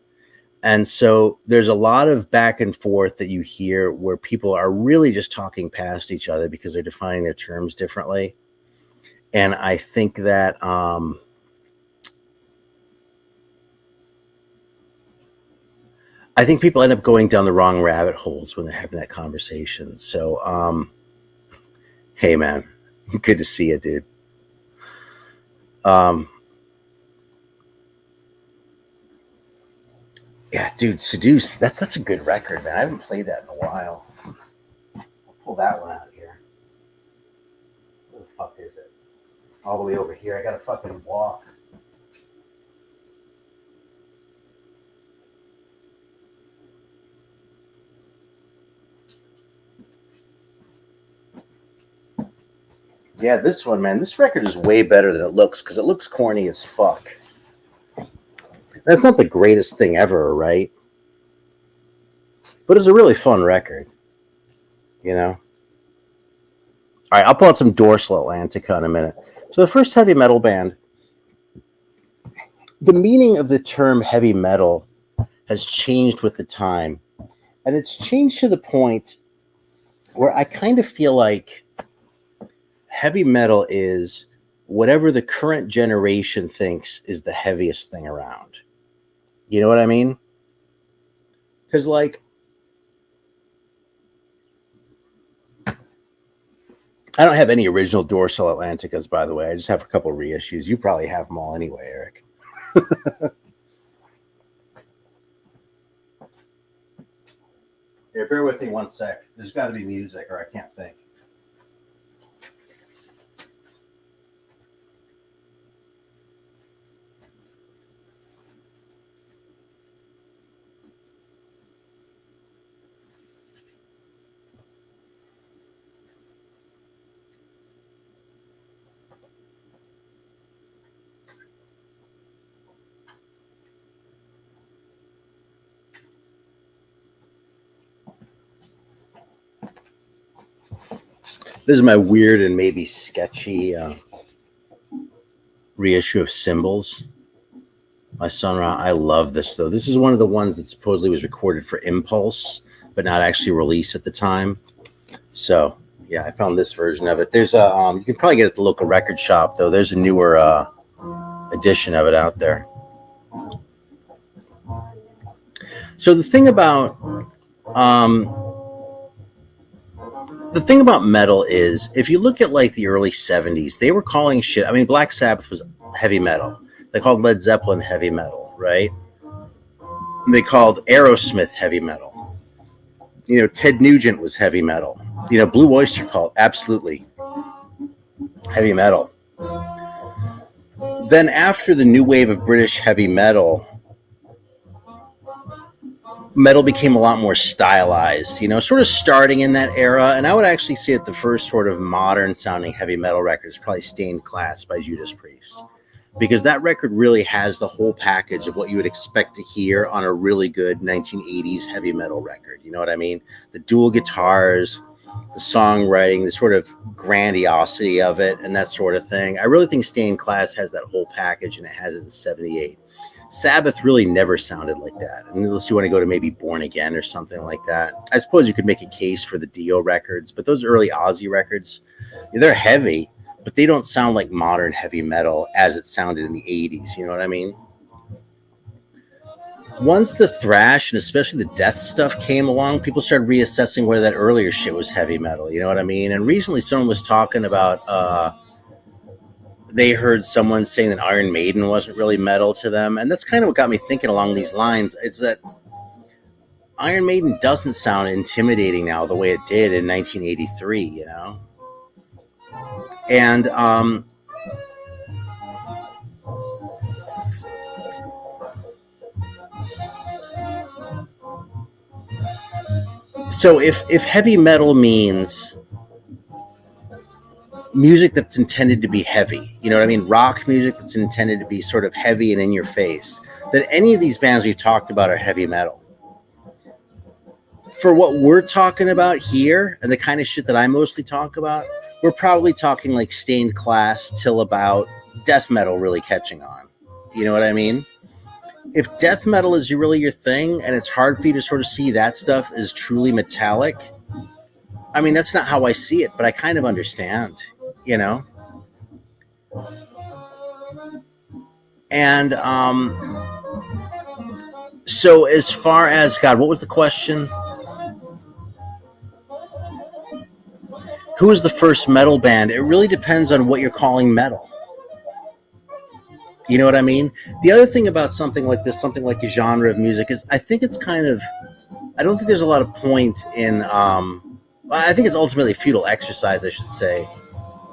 And so there's a lot of back and forth that you hear where people are really just talking past each other because they're defining their terms differently. And I think that I think people end up going down the wrong rabbit holes when they're having that conversation. So, hey, man, good to see you, dude. Yeah, dude, Seduce. That's a good record, man. I haven't played that in a while. I'll pull that one out here. Where the fuck is it? All the way over here. I gotta fucking walk. Yeah, this one, man. This record is way better than it looks because it looks corny as fuck. That's not the greatest thing ever, right? But it's a really fun record. All right, I'll pull out some Dorsal Atlantica in a minute. So the first heavy metal band, the meaning of the term heavy metal has changed with the time. And it's changed to the point where I kind of feel like heavy metal is whatever the current generation thinks is the heaviest thing around. You know what I mean? Because, like, I don't have any original Dorsal Atlanticas, by the way. I just have a couple reissues. You probably have them all anyway, Eric. Here, bear with me one sec. There's got to be music, or I can't think. This is my weird and maybe sketchy reissue of Symbols by Sun Ra. I love this though. This is one of the ones that supposedly was recorded for Impulse, but not actually released at the time. So yeah, I found this version of it. There's a you can probably get it at the local record shop though. There's a newer edition of it out there. So the thing about metal is, if you look at like the early 70s, they were calling shit. I mean, Black Sabbath was heavy metal. They called Led Zeppelin heavy metal, right? They called Aerosmith heavy metal. You know, Ted Nugent was heavy metal. You know, Blue Oyster Cult, absolutely heavy metal. Then after the new wave of British heavy metal, metal became a lot more stylized, you know, sort of starting in that era. And I would actually say that the first sort of modern sounding heavy metal record is probably Stained Class by Judas Priest, because that record really has the whole package of what you would expect to hear on a really good 1980s heavy metal record. You know what I mean? The dual guitars, the songwriting, the sort of grandiosity of it, and that sort of thing. I really think Stained Class has that whole package, and it has it in 78. Sabbath really never sounded like that, unless you want to go to maybe Born Again or something like that. I suppose you could make a case for the Dio records, but those early Ozzy records, they're heavy, but they don't sound like modern heavy metal as it sounded in the 80s. You know what I mean? Once the thrash and especially the death stuff came along, people started reassessing whether that earlier shit was heavy metal. You know what I mean? And recently someone was talking about they heard someone saying that Iron Maiden wasn't really metal to them. And that's kind of what got me thinking along these lines. It's that Iron Maiden doesn't sound intimidating now the way it did in 1983, you know? And so if heavy metal means music that's intended to be heavy, you know what I mean? Rock music that's intended to be sort of heavy and in your face, that any of these bands we've talked about are heavy metal. For what we're talking about here and the kind of shit that I mostly talk about, we're probably talking like Stained Class till about death metal really catching on. You know what I mean? If death metal is really your thing and it's hard for you to sort of see that stuff as truly metallic, I mean, that's not how I see it, but I kind of understand. You know, and so as far as God, what was the question? Who was the first metal band? It really depends on what you're calling metal. You know what I mean? The other thing about something like this, something like a genre of music, is I think it's kind of, I don't think there's a lot of point in, I think it's ultimately a futile exercise, I should say.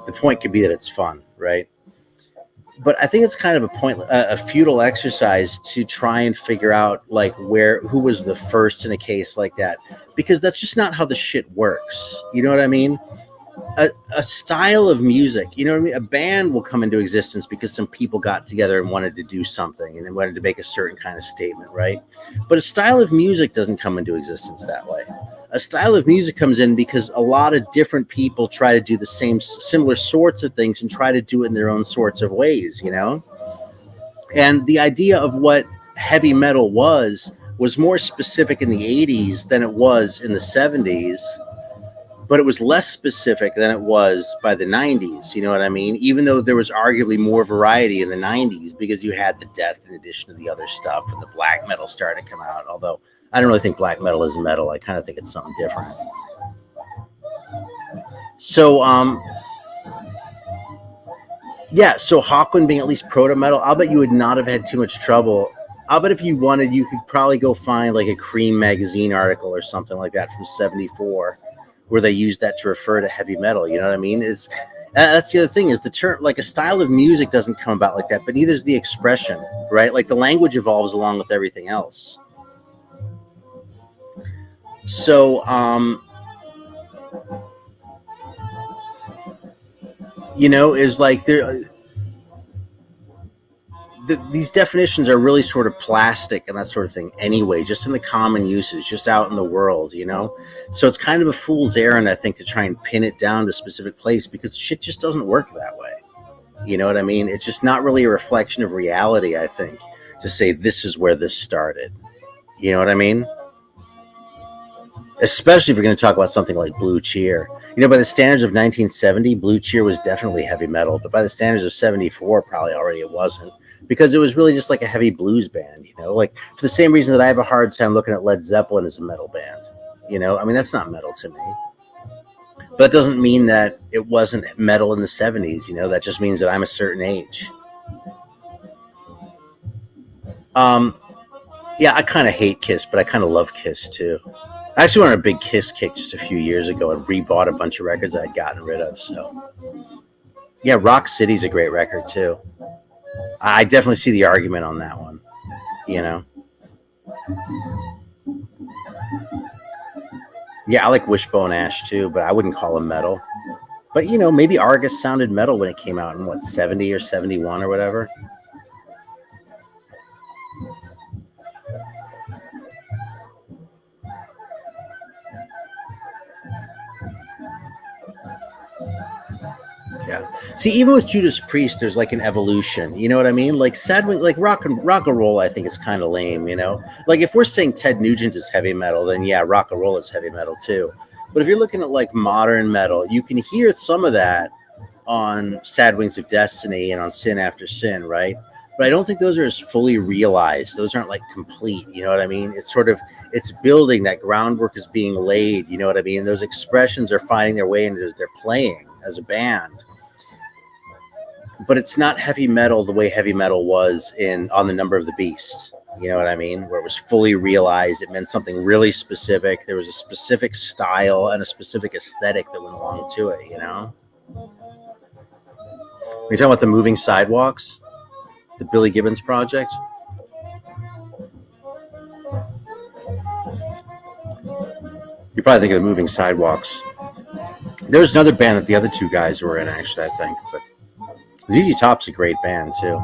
The point could be that it's fun, right? But I think it's kind of a futile exercise to try and figure out like who was the first in a case like that, because that's just not how the shit works. You know what I mean? A style of music, you know what I mean? A band will come into existence because some people got together and wanted to do something and wanted to make a certain kind of statement, right? But a style of music doesn't come into existence that way. A style of music comes in because a lot of different people try to do the similar sorts of things and try to do it in their own sorts of ways, you know? And the idea of what heavy metal was more specific in the 80s than it was in the 70s, but it was less specific than it was by the 90s, you know what I mean? Even though there was arguably more variety in the 90s because you had the death in addition to the other stuff, and the black metal started to come out, although I don't really think black metal is metal. I kind of think it's something different. So, yeah, so Hawkwind being at least proto-metal, I'll bet you would not have had too much trouble. I'll bet if you wanted, you could probably go find like a Cream magazine article or something like that from 74 where they used that to refer to heavy metal. You know what I mean? That's the other thing, is the term, like a style of music doesn't come about like that, but neither is the expression, right? Like the language evolves along with everything else. So, you know, is like these definitions are really sort of plastic and that sort of thing anyway, just in the common usage, just out in the world, you know? So it's kind of a fool's errand, I think, to try and pin it down to a specific place, because shit just doesn't work that way. You know what I mean? It's just not really a reflection of reality, I think, to say this is where this started. You know what I mean? Especially if you're going to talk about something like Blue Cheer. You know, by the standards of 1970, Blue Cheer was definitely heavy metal, but by the standards of 74, probably already it wasn't, because it was really just like a heavy blues band, you know, like for the same reason that I have a hard time looking at Led Zeppelin as a metal band. You know, I mean, that's not metal to me. But that doesn't mean that it wasn't metal in the 70s, you know, that just means that I'm a certain age. Yeah, I kind of hate Kiss, but I kind of love Kiss too. I actually went on a big Kiss kick just a few years ago and rebought a bunch of records I'd gotten rid of. So, yeah, Rock City's a great record too. I definitely see the argument on that one, you know. Yeah, I like Wishbone Ash too, but I wouldn't call them metal. But, you know, maybe Argus sounded metal when it came out in, 70 or 71 or whatever. Yeah. See, even with Judas Priest, there's like an evolution. You know what I mean? Like Sadwing, like rock and roll, I think is kind of lame. You know, like if we're saying Ted Nugent is heavy metal, then yeah, rock and roll is heavy metal too. But if you're looking at like modern metal, you can hear some of that on Sad Wings of Destiny and on Sin After Sin, right? But I don't think those are as fully realized. Those aren't like complete. You know what I mean? It's sort of, it's building, that groundwork is being laid. You know what I mean? Those expressions are finding their way into their playing as a band. But it's not heavy metal the way heavy metal was on the Number of the Beast. You know what I mean? Where it was fully realized. It meant something really specific. There was a specific style and a specific aesthetic that went along to it, you know? Are you talking about the Moving Sidewalks? The Billy Gibbons project? You're probably thinking of Moving Sidewalks. There's another band that the other two guys were in, actually, I think. But ZZ Top's a great band, too.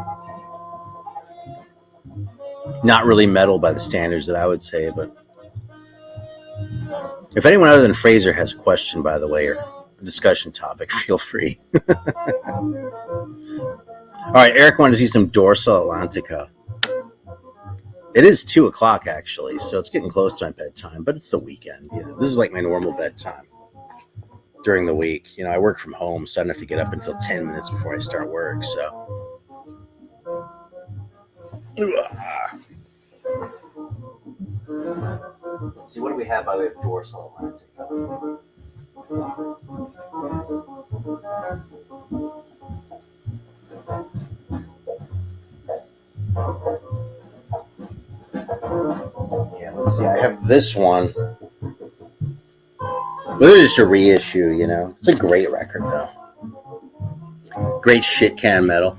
Not really metal by the standards that I would say, but if anyone other than Fraser has a question, by the way, or a discussion topic, feel free. All right, Eric wanted to see some Dorsal Atlantica. It is 2:00 actually, so it's getting close to my bedtime, but it's the weekend. You know, this is like my normal bedtime during the week. You know, I work from home, so I don't have to get up until 10 minutes before I start work. So, let's see, what do we have by way of Dorsal Atlantica? Yeah, let's see. I have this one. But it's just a reissue, you know. It's a great record, though. Great shit can metal.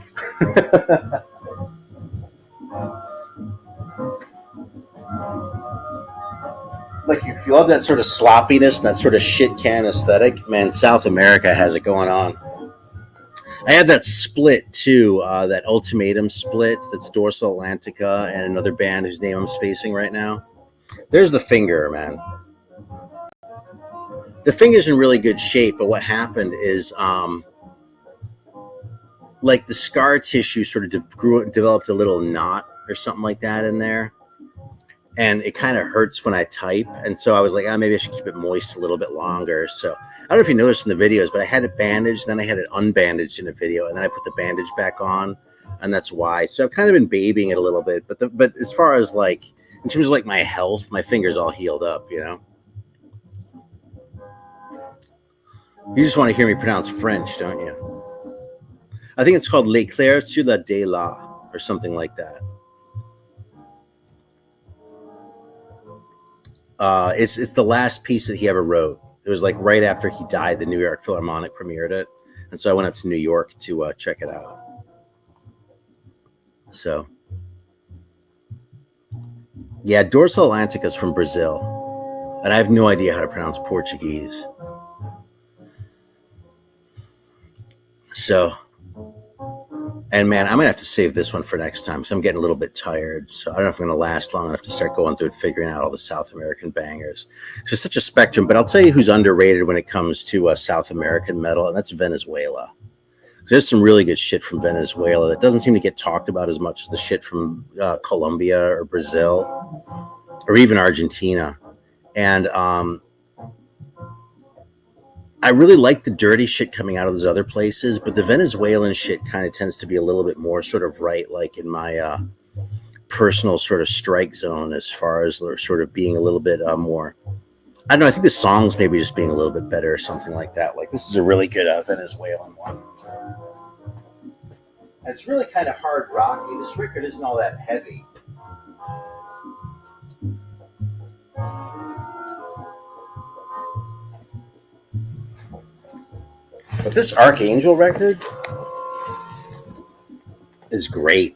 Like, if you love that sort of sloppiness and that sort of shit can aesthetic, man, South America has it going on. I have that split too, that Ultimatum split. That's Dorsal Atlantica and another band whose name I'm spacing right now. There's the Finger, man. The Finger's in really good shape, but what happened is, like the scar tissue sort of developed a little knot or something like that in there. And it kind of hurts when I type. And so I was like, maybe I should keep it moist a little bit longer. So I don't know if you noticed in the videos, but I had it bandaged, then I had it unbandaged in a video, and then I put the bandage back on, and that's why. So I've kind of been babying it a little bit. But as far as like, in terms of like my health, my finger's all healed up, you know? You just want to hear me pronounce French, don't you? I think it's called L'Éclair sur la de la, or something like that. It's the last piece that he ever wrote. It was like right after he died, the New York Philharmonic premiered it. And so I went up to New York to check it out. So, yeah, Dorsal Atlantica is from Brazil. And I have no idea how to pronounce Portuguese. So, and man, I'm going to have to save this one for next time because I'm getting a little bit tired. So I don't know if I'm going to last long enough to start going through and figuring out all the South American bangers. It's just such a spectrum. But I'll tell you who's underrated when it comes to South American metal, and that's Venezuela. There's some really good shit from Venezuela that doesn't seem to get talked about as much as the shit from Colombia or Brazil or even Argentina. And I really like the dirty shit coming out of those other places, but the Venezuelan shit kind of tends to be a little bit more sort of right, like in my personal sort of strike zone, as far as sort of being a little bit more, I don't know, I think the songs maybe just being a little bit better or something like that. Like this is a really good Venezuelan one. And it's really kind of hard rocky. This record isn't all that heavy. But this Archangel record is great.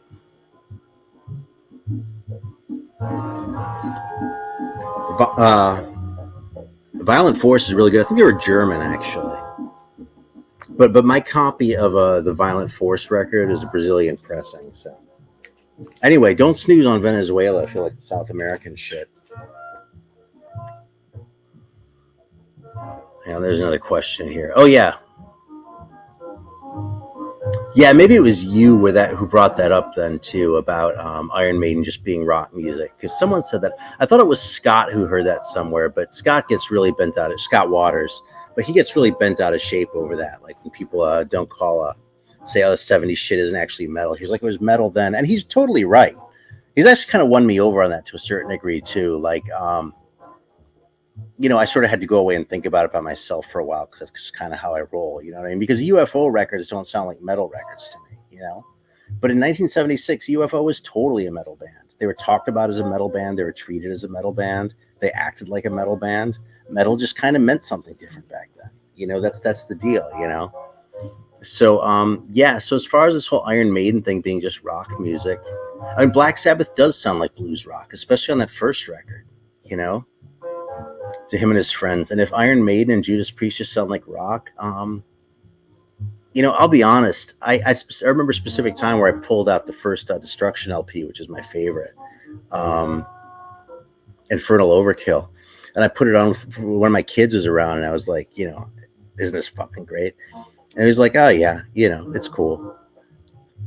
Violent Force is really good. I think they were German, actually. But my copy of the Violent Force record is a Brazilian pressing. So anyway, don't snooze on Venezuela. I feel like the South American shit. Yeah, there's another question here. Oh yeah. Yeah, maybe it was you who brought that up then too, about Iron Maiden just being rock music, because someone said that. I thought it was Scott who heard that somewhere, but Scott gets really bent out of Scott Waters, but he gets really bent out of shape over that. Like when people don't say, oh, the 70s shit isn't actually metal. He's like, it was metal then, and he's totally right. He's actually kind of won me over on that to a certain degree too. Like, I sort of had to go away and think about it by myself for a while, because that's just kind of how I roll, you know what I mean? Because UFO records don't sound like metal records to me, you know? But in 1976, UFO was totally a metal band. They were talked about as a metal band. They were treated as a metal band. They acted like a metal band. Metal just kind of meant something different back then. You know, that's the deal, you know? So, so as far as this whole Iron Maiden thing being just rock music, I mean, Black Sabbath does sound like blues rock, especially on that first record, you know? To him and his friends. And if Iron Maiden and Judas Priest just sound like rock, I'll be honest. I remember a specific time where I pulled out the first Destruction LP, which is my favorite, Infernal Overkill, and I put it on with one of my kids was around, and I was like, isn't this fucking great? And he was like, oh yeah, it's cool.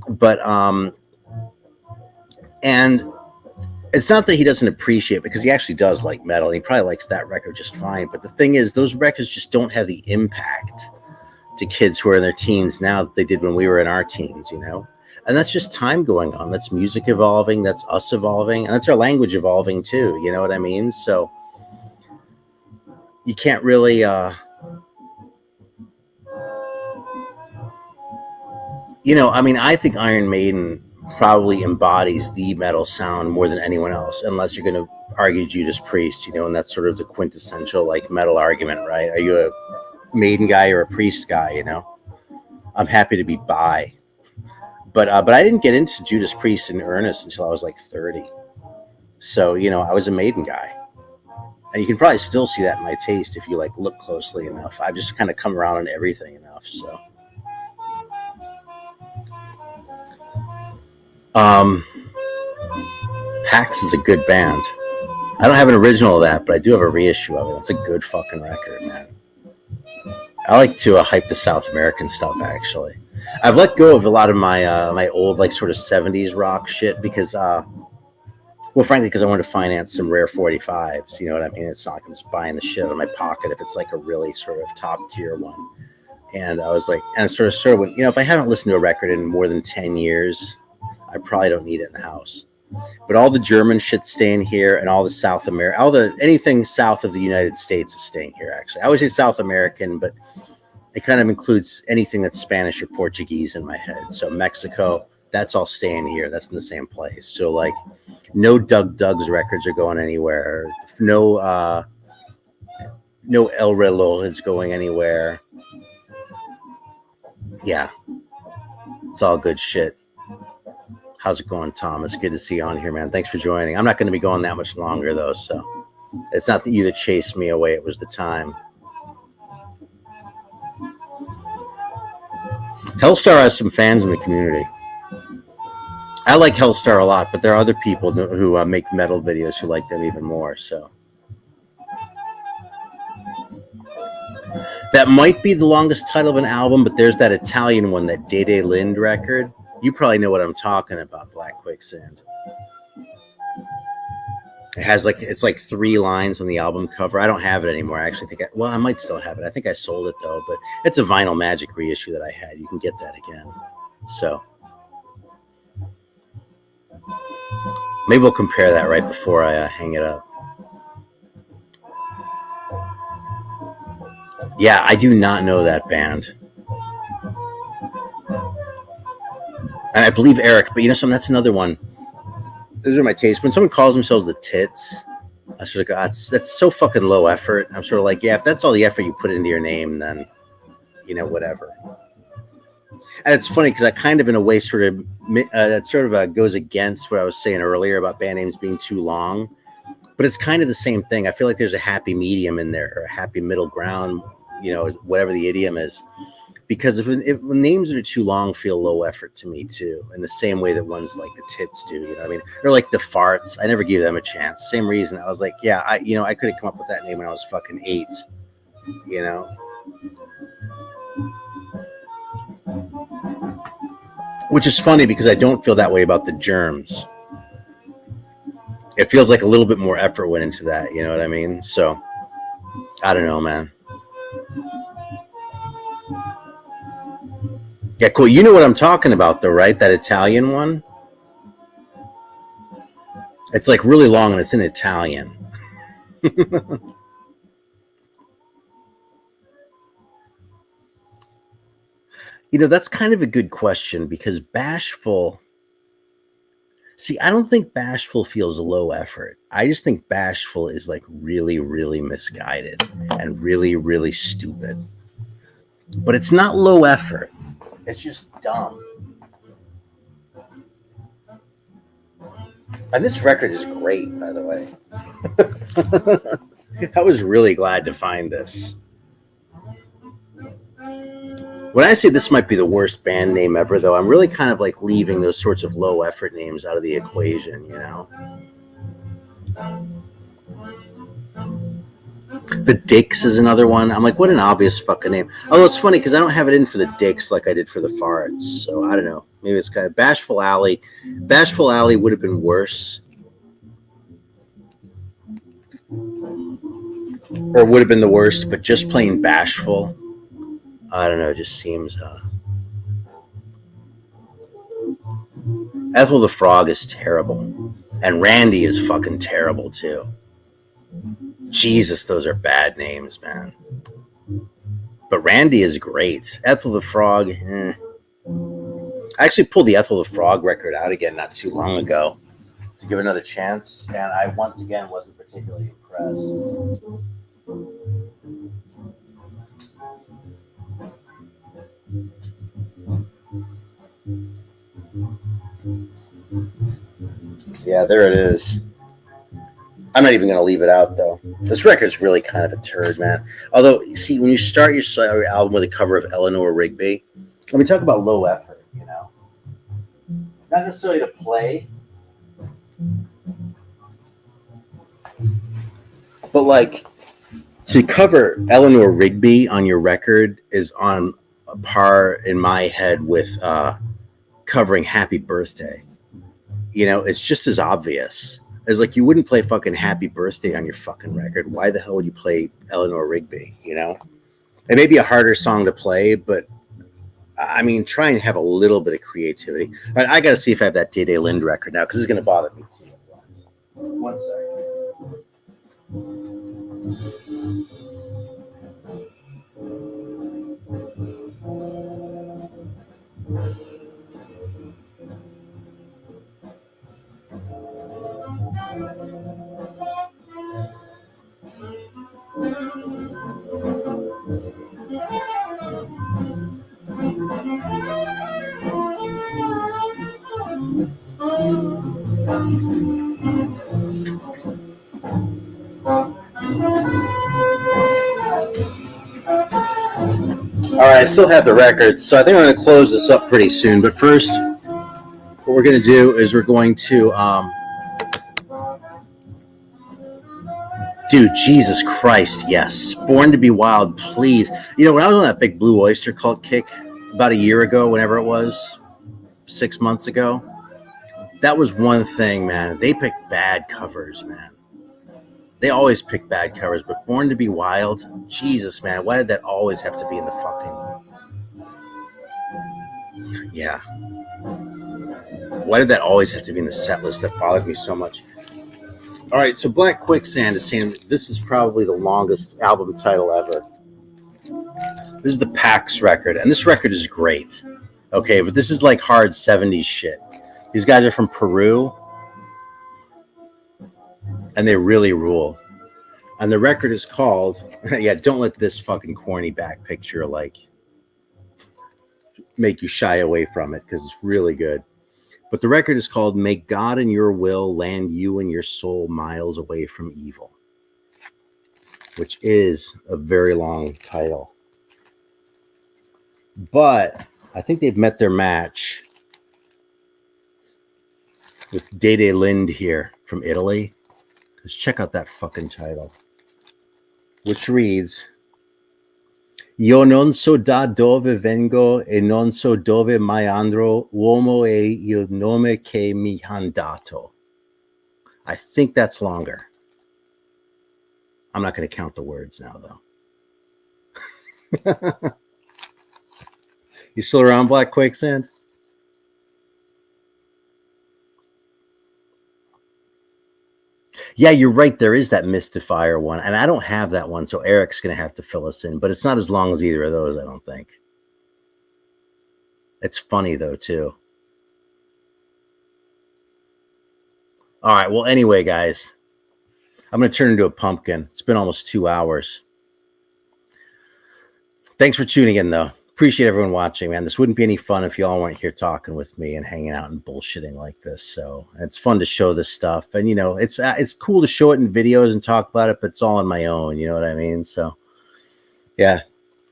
But and it's not that he doesn't appreciate, because he actually does like metal. And he probably likes that record just fine. But the thing is, those records just don't have the impact to kids who are in their teens now that they did when we were in our teens, And that's just time going on. That's music evolving. That's us evolving. And that's our language evolving too. You know what I mean? So you can't really, I think Iron Maiden probably embodies the metal sound more than anyone else, unless you're going to argue Judas Priest, and that's sort of the quintessential like metal argument, right? Are you a Maiden guy or a Priest guy? I'm happy to be bi, but I didn't get into Judas Priest in earnest until I was like 30. So I was a Maiden guy, and you can probably still see that in my taste if you like look closely enough. I've just kind of come around on everything enough, so. Pax is a good band. I don't have an original of that, but I do have a reissue of it. That's a good fucking record, man. I like to hype the South American stuff, actually. I've let go of a lot of my my old, like, sort of 70s rock shit because, frankly, because I wanted to finance some rare 45s, you know what I mean? It's not like I'm just buying the shit out of my pocket if it's like a really sort of top tier one. And I was like, and sort of when, if I haven't listened to a record in more than 10 years, I probably don't need it in the house. But all the German shit's staying here, and all the South America, anything south of the United States is staying here, actually. I always say South American, but it kind of includes anything that's Spanish or Portuguese in my head. So Mexico, that's all staying here. That's in the same place. So, like, no Doug's records are going anywhere. No El Reloj is going anywhere. Yeah. It's all good shit. How's it going, Tom? It's good to see you on here, man. Thanks for joining. I'm not going to be going that much longer, though, so it's not that you that chased me away. It was the time. Hellstar has some fans in the community. I like Hellstar a lot, but there are other people who make metal videos who like them even more, so. That might be the longest title of an album, but there's that Italian one, that Dede Lind record. You probably know what I'm talking about, Black Quicksand. It has it's like 3 lines on the album cover. I don't have it anymore. I actually think I might still have it. I think I sold it though, but it's a Vinyl Magic reissue that I had. You can get that again. So maybe we'll compare that right before I hang it up. Yeah, I do not know that band. And I believe Eric, but something, that's another one. Those are my tastes. When someone calls themselves the Tits, I sort of go, that's so fucking low effort. I'm sort of like, yeah, if that's all the effort you put into your name, then, whatever. And it's funny because I kind of, in a way, that goes against what I was saying earlier about band names being too long. But it's kind of the same thing. I feel like there's a happy medium in there, or a happy middle ground, whatever the idiom is. Because if names that are too long feel low effort to me too, in the same way that ones like the Tits do, you know what I mean? Or like the Farts, I never gave them a chance. Same reason. I was like, yeah, I could have come up with that name when I was fucking 8, Which is funny because I don't feel that way about the Germs. It feels like a little bit more effort went into that, you know what I mean? So, I don't know, man. Yeah, cool. You know what I'm talking about, though, right? That Italian one? It's like really long and it's in Italian. That's kind of a good question because Bashful... See, I don't think Bashful feels low effort. I just think Bashful is like really, really misguided and really, really stupid. But it's not low effort. It's just dumb. And this record is great, by the way. I was really glad to find this. When I say this might be the worst band name ever, though, I'm really kind of like leaving those sorts of low effort names out of the equation, The Dicks is another one. I'm like, what an obvious fucking name. Although it's funny because I don't have it in for the Dicks like I did for the Farts. So I don't know. Maybe it's kind of Bashful Alley. Bashful Alley would have been worse. Or would have been the worst, but just plain Bashful. I don't know. It just seems... Ethel the Frog is terrible. And Randy is fucking terrible, too. Jesus, those are bad names, man. But Randy is great. Ethel the Frog, I actually pulled the Ethel the Frog record out again not too long ago to give it another chance, and I once again wasn't particularly impressed. Yeah, there it is. I'm not even going to leave it out, though. This record's really kind of a turd, man. Although, you see, when you start your album with a cover of Eleanor Rigby, let me talk about low effort, Not necessarily to play, but, like, to cover Eleanor Rigby on your record is on a par, in my head, with covering Happy Birthday. It's just as obvious. It's like you wouldn't play fucking Happy Birthday on your fucking record. Why the hell would you play Eleanor Rigby, It may be a harder song to play, but I mean, try and have a little bit of creativity. All right, I got to see if I have that Dede Lind record now because it's going to bother me too. One second. All right, I still have the records, so I think I'm going to close this up pretty soon. But first, what we're going to do is we're going to Dude, Jesus Christ, yes. Born to Be Wild, please. You know, when I was on that big Blue Oyster Cult kick about a year ago, whenever it was, 6 months ago, that was one thing, man. They picked bad covers, man. They always pick bad covers, but Born to Be Wild, Jesus, man, why did that always have to be in the fucking... Yeah. Why did that always have to be in the set list? That bothered me so much. All right, so Black Quicksand is saying this is probably the longest album title ever. This is the Pax record, and this record is great. Okay, but this is like hard 70s shit. These guys are from Peru, and they really rule. And the record is called, yeah, don't let this fucking corny back picture like make you shy away from it, because it's really good. But the record is called May God in Your Will Land You and Your Soul Miles Away from Evil, which is a very long title. But I think they've met their match with Dede Lind here from Italy. Because check out that fucking title, which reads, Io non so da dove vengo e non so dove mai andrò, uomo è il nome che mi han dato. I think that's longer. I'm not going to count the words now, though. You still around, Black Quicksand? Yeah, you're right. There is that Mystifier one, and I don't have that one, so Eric's going to have to fill us in. But it's not as long as either of those, I don't think. It's funny, though, too. All right, well, anyway, guys, I'm going to turn into a pumpkin. It's been almost 2 hours. Thanks for tuning in, though. Appreciate everyone watching, man. This wouldn't be any fun if y'all weren't here talking with me and hanging out and bullshitting like this. So it's fun to show this stuff. And, you know, it's cool to show it in videos and talk about it, but it's all on my own. You know what I mean? So, yeah.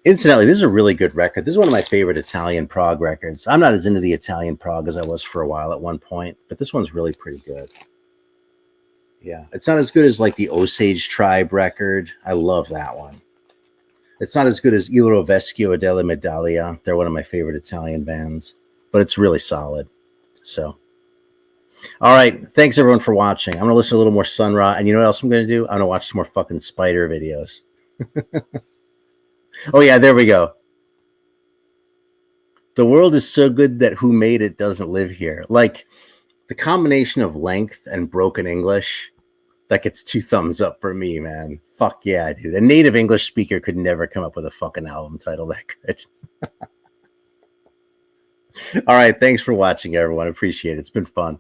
Incidentally, this is a really good record. This is one of my favorite Italian prog records. I'm not as into the Italian prog as I was for a while at one point, but this one's really pretty good. Yeah. It's not as good as, like, the Osage Tribe record. I love that one. It's not as good as Il Rovescio della Medaglia. They're one of my favorite Italian bands, but it's really solid. So, all right. Thanks, everyone, for watching. I'm going to listen to a little more Sun Ra, and you know what else I'm going to do? I'm going to watch some more fucking spider videos. Oh, yeah, there we go. The world is so good that who made it doesn't live here. Like, the combination of length and broken English... That gets 2 thumbs up for me, man. Fuck yeah, dude. A native English speaker could never come up with a fucking album title that good. All right, thanks for watching, everyone. Appreciate it. It's been fun.